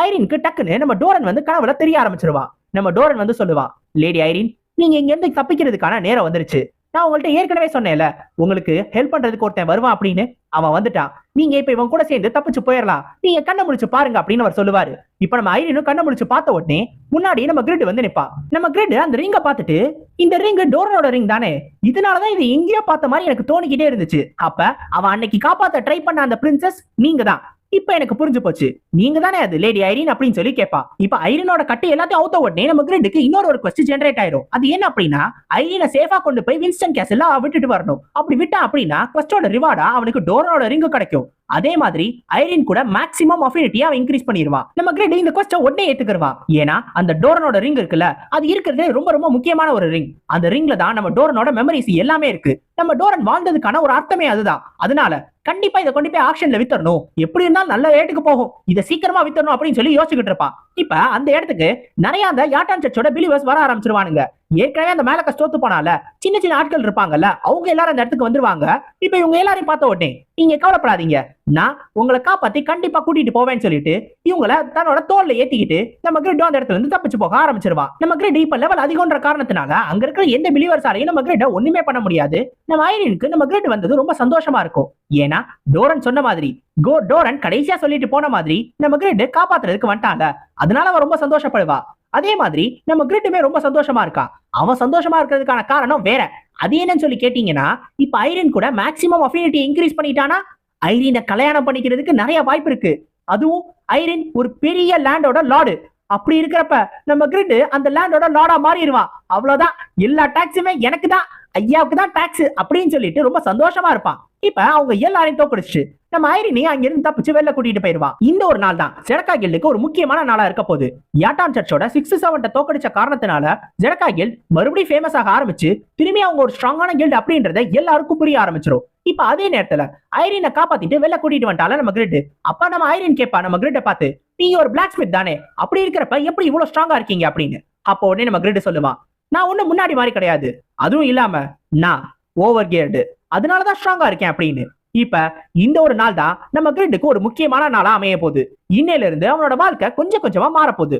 ஐரினுக்கு டக்குன்னு நம்ம டோரன் வந்து கனவுல தெரிய ஆரம்பிச்சிருவா. நம்ம டோரன் வந்து சொல்லுவா, லேடி ஐரின், நீங்க இங்க இருந்து தப்பிக்கிறதுக்கான நேரம் வந்துருச்சு. நான் உங்கள்ட்ட ஏற்கனவே சொன்னேன்ல உங்களுக்கு ஹெல்ப் பண்றதுக்கு ஒருத்தன் வருவான் அப்படின்னு. அவன் வந்துட்டான். நீங்க இப்ப இவன் கூட சேர்ந்து தப்பிச்சு போயிடலாம், நீங்க கண்ணை முடிச்சு பாருங்க அப்படின்னு அவர் சொல்லுவாரு. இப்ப நம்ம ஐரினும் கண்ணை முடிச்சு பார்த்த உடனே முன்னாடி நம்ம கிரிட் வந்து நிப்பா. நம்ம கிரிட் அந்த ரிங்க பார்த்துட்டு, இந்த ரிங் டோரனோட ரிங் தானே, இதனாலதான் இது எங்கேயோ பார்த்த மாதிரி எனக்கு தோணிக்கிட்டே இருந்துச்சு. அப்ப அவன் அன்னைக்கு காப்பாத்த ட்ரை பண்ண அந்த பிரின்சஸ் நீங்க தான். இப்ப எனக்கு புரிஞ்சு போச்சு, நீங்க தானே அது லேடி ஐரின் அப்படின்னு சொல்லி கேட்பா. இப்ப ஐரினோட கட்டு எல்லாத்தையும் அவுத்த உடனே நம்ம கிரிட்டுக்கு இன்னொரு கொஸ்டின் ஜெனரேட் ஆயிரும். அது என்ன அப்படின்னா, ஐரினை சேஃபா கொண்டு போய் வின்ஸ்டன் கேசல்ல விட்டுட்டு வரணும். அப்படி விட்டா அப்படின்னா கொஸ்டோட ரிவார்டா அவனுக்கு டோரனோட ரிங்கு கிடைக்கும். அதே மாதிரி ஐரின் கூட மேக்ஸிமம் அஃபினிட்டியை அவன் இன்க்ரீஸ் பண்ணிடுவான். நம்ம கிரிட் இந்த கொஸ்டின் உடனே ஏத்துக்குவான். ஏன்னா அந்த டோரனோட ரிங் இருக்குல்ல, அது இருக்கிறதே ரொம்ப ரொம்ப முக்கியமான ஒரு ரிங். அந்த ரிங்ல தான் நம்ம டோரனோட மெமரிஸ் எல்லாமே இருக்கு. நம்ம டோரன் வாழ்ந்ததுக்கான ஒரு அர்த்தமே அதுதான். அதனால கண்டிப்பா இதை கொண்டு போய் ஆக்ஷன்ல வித்தரணும், எப்படி இருந்தாலும் நல்ல ரேட்டுக்கு போகும், இதை சீக்கிரமா வித்தரணும் அப்படின்னு சொல்லி யோசிச்சுக்கிட்டு இருப்பான். இப்ப அந்த இடத்துக்கு நிறைய அந்த யாட்டான் சர்ச்சோட பிலீவர்ஸ் வர ஆரம்பிச்சிருவானுங்க. ஏற்கனவே அந்த மேலக்கஸ் தோத்து போனால சின்ன சின்ன ஆட்கள் இருப்பாங்கல்ல, அவங்க எல்லாரும் அந்த இடத்துக்கு வந்துருவாங்க. இப்ப இவங்க எல்லாரையும் பார்த்த உடனே, நீங்க கவலைப்படாதீங்க, நான் உங்களை காப்பாத்தி கண்டிப்பா கூட்டிட்டு போவேன்னு சொல்லிட்டு இவங்கள தன்னோட தோல்ல ஏத்திக்கிட்டு நம்ம கிரிட் அந்த இடத்துல இருந்து தப்பிச்சு போக ஆரம்பிச்சிருவான். நம்ம கிரிட் இப்ப லெவல் அதிகம்ன்ற காரணத்தினால அங்க இருக்கிற எந்த பிலீவர்ஸாலையும் நம்ம கிரிட் ஒண்ணுமே பண்ண முடியாது. நம்ம ஐரினுக்கு நம்ம கிரிட் வந்தது ரொம்ப சந்தோஷமா இருக்கும். ஏன்னா டோரன் சொன்ன மாதிரி, டோரன் கடைசியா சொல்லிட்டு போன மாதிரி நம்ம கிரிட் காப்பாத்துறதுக்கு வந்துட்டாங்க. அதனால அவன் ரொம்ப சந்தோஷப்படுவா. அதே மாதிரி நம்ம கிரிட்டுமே ரொம்ப சந்தோஷமா இருக்கா. அவன் சந்தோஷமா இருக்கிறதுக்கான காரணம் வேற. அது என்னன்னு சொல்லி கேட்டீங்கன்னா, இப்ப ஐரின் கூட மேக்ஸிமம் அஃபினிட்டி இன்க்ரீஸ் பண்ணிட்டானா ஐரினை கல்யாணம் பண்ணிக்கிறதுக்கு நிறைய வாய்ப்பு இருக்கு. அதுவும் ஐரின் ஒரு பெரிய லேண்டோட லார்டு. அப்படி இருக்கிறப்ப நம்ம கிரிட் அந்த லேண்டோட லார்டா மாறிடுவான். அவ்வளவுதான், எல்லா டாக்ஸுமே எனக்கு தான், ஐயாவுக்கு தான் டாக்ஸ் அப்படின்னு சொல்லிட்டு ரொம்ப சந்தோஷமா இருப்பான். இப்ப அவங்க எல்லாரையும் தோக்கடிச்சு நம்ம ஐரினி அங்கிருந்து தப்பிச்சு வெளில கூட்டிட்டு போயிருவான். இந்த ஒரு நாள் தான் ஜெடக்கா கில்டுக்கு ஒரு முக்கியமான நாளா இருக்க போகுது. யாட்டான் சர்ச்சோட 6-7 தோக்கடிச்ச காரணத்தினால ஜெடக்கா கில்ட் மறுபடியும் ஃபேமஸ் ஆக ஆரம்பிச்சு திரும்பி அவங்க ஒரு ஸ்ட்ராங்கான கில்ட் அப்படின்றத எல்லாருக்கும் புரிய ஆரம்பிச்சிடும். இப்ப அதே நேரத்துல ஐரினை காப்பாத்திட்டு வெளில கூட்டிட்டு வந்துட்டால நம்ம கிரிட். அப்ப நம்ம ஐரின் கேப்பா நம்ம கிரிட்டை பார்த்து, நீங்க ஒரு பிளாக் ஸ்மித் தானே, அப்படி இருக்கிறப்ப எப்படி இவ்வளவு ஸ்ட்ராங்கா இருக்கீங்க அப்படின்னு. அப்போ உடனே நம்ம கிரிட் சொல்லுவான், நான் ஒண்ணு முன்னாடி மாதிரி கிடையாது, அதுவும் இல்லாம நான் ஓவர் கியர்டு, அதனாலதான் ஸ்ட்ராங்கா இருக்கேன் அப்படின்னு. இப்ப இந்த ஒரு நாள் தான் நம்ம கிரிட்டுக்கு ஒரு முக்கியமான நாளா அமைய போகுது. இன்னையில இருந்து அவனோட வாழ்க்கை கொஞ்சம் கொஞ்சமா மாறப்போகுது.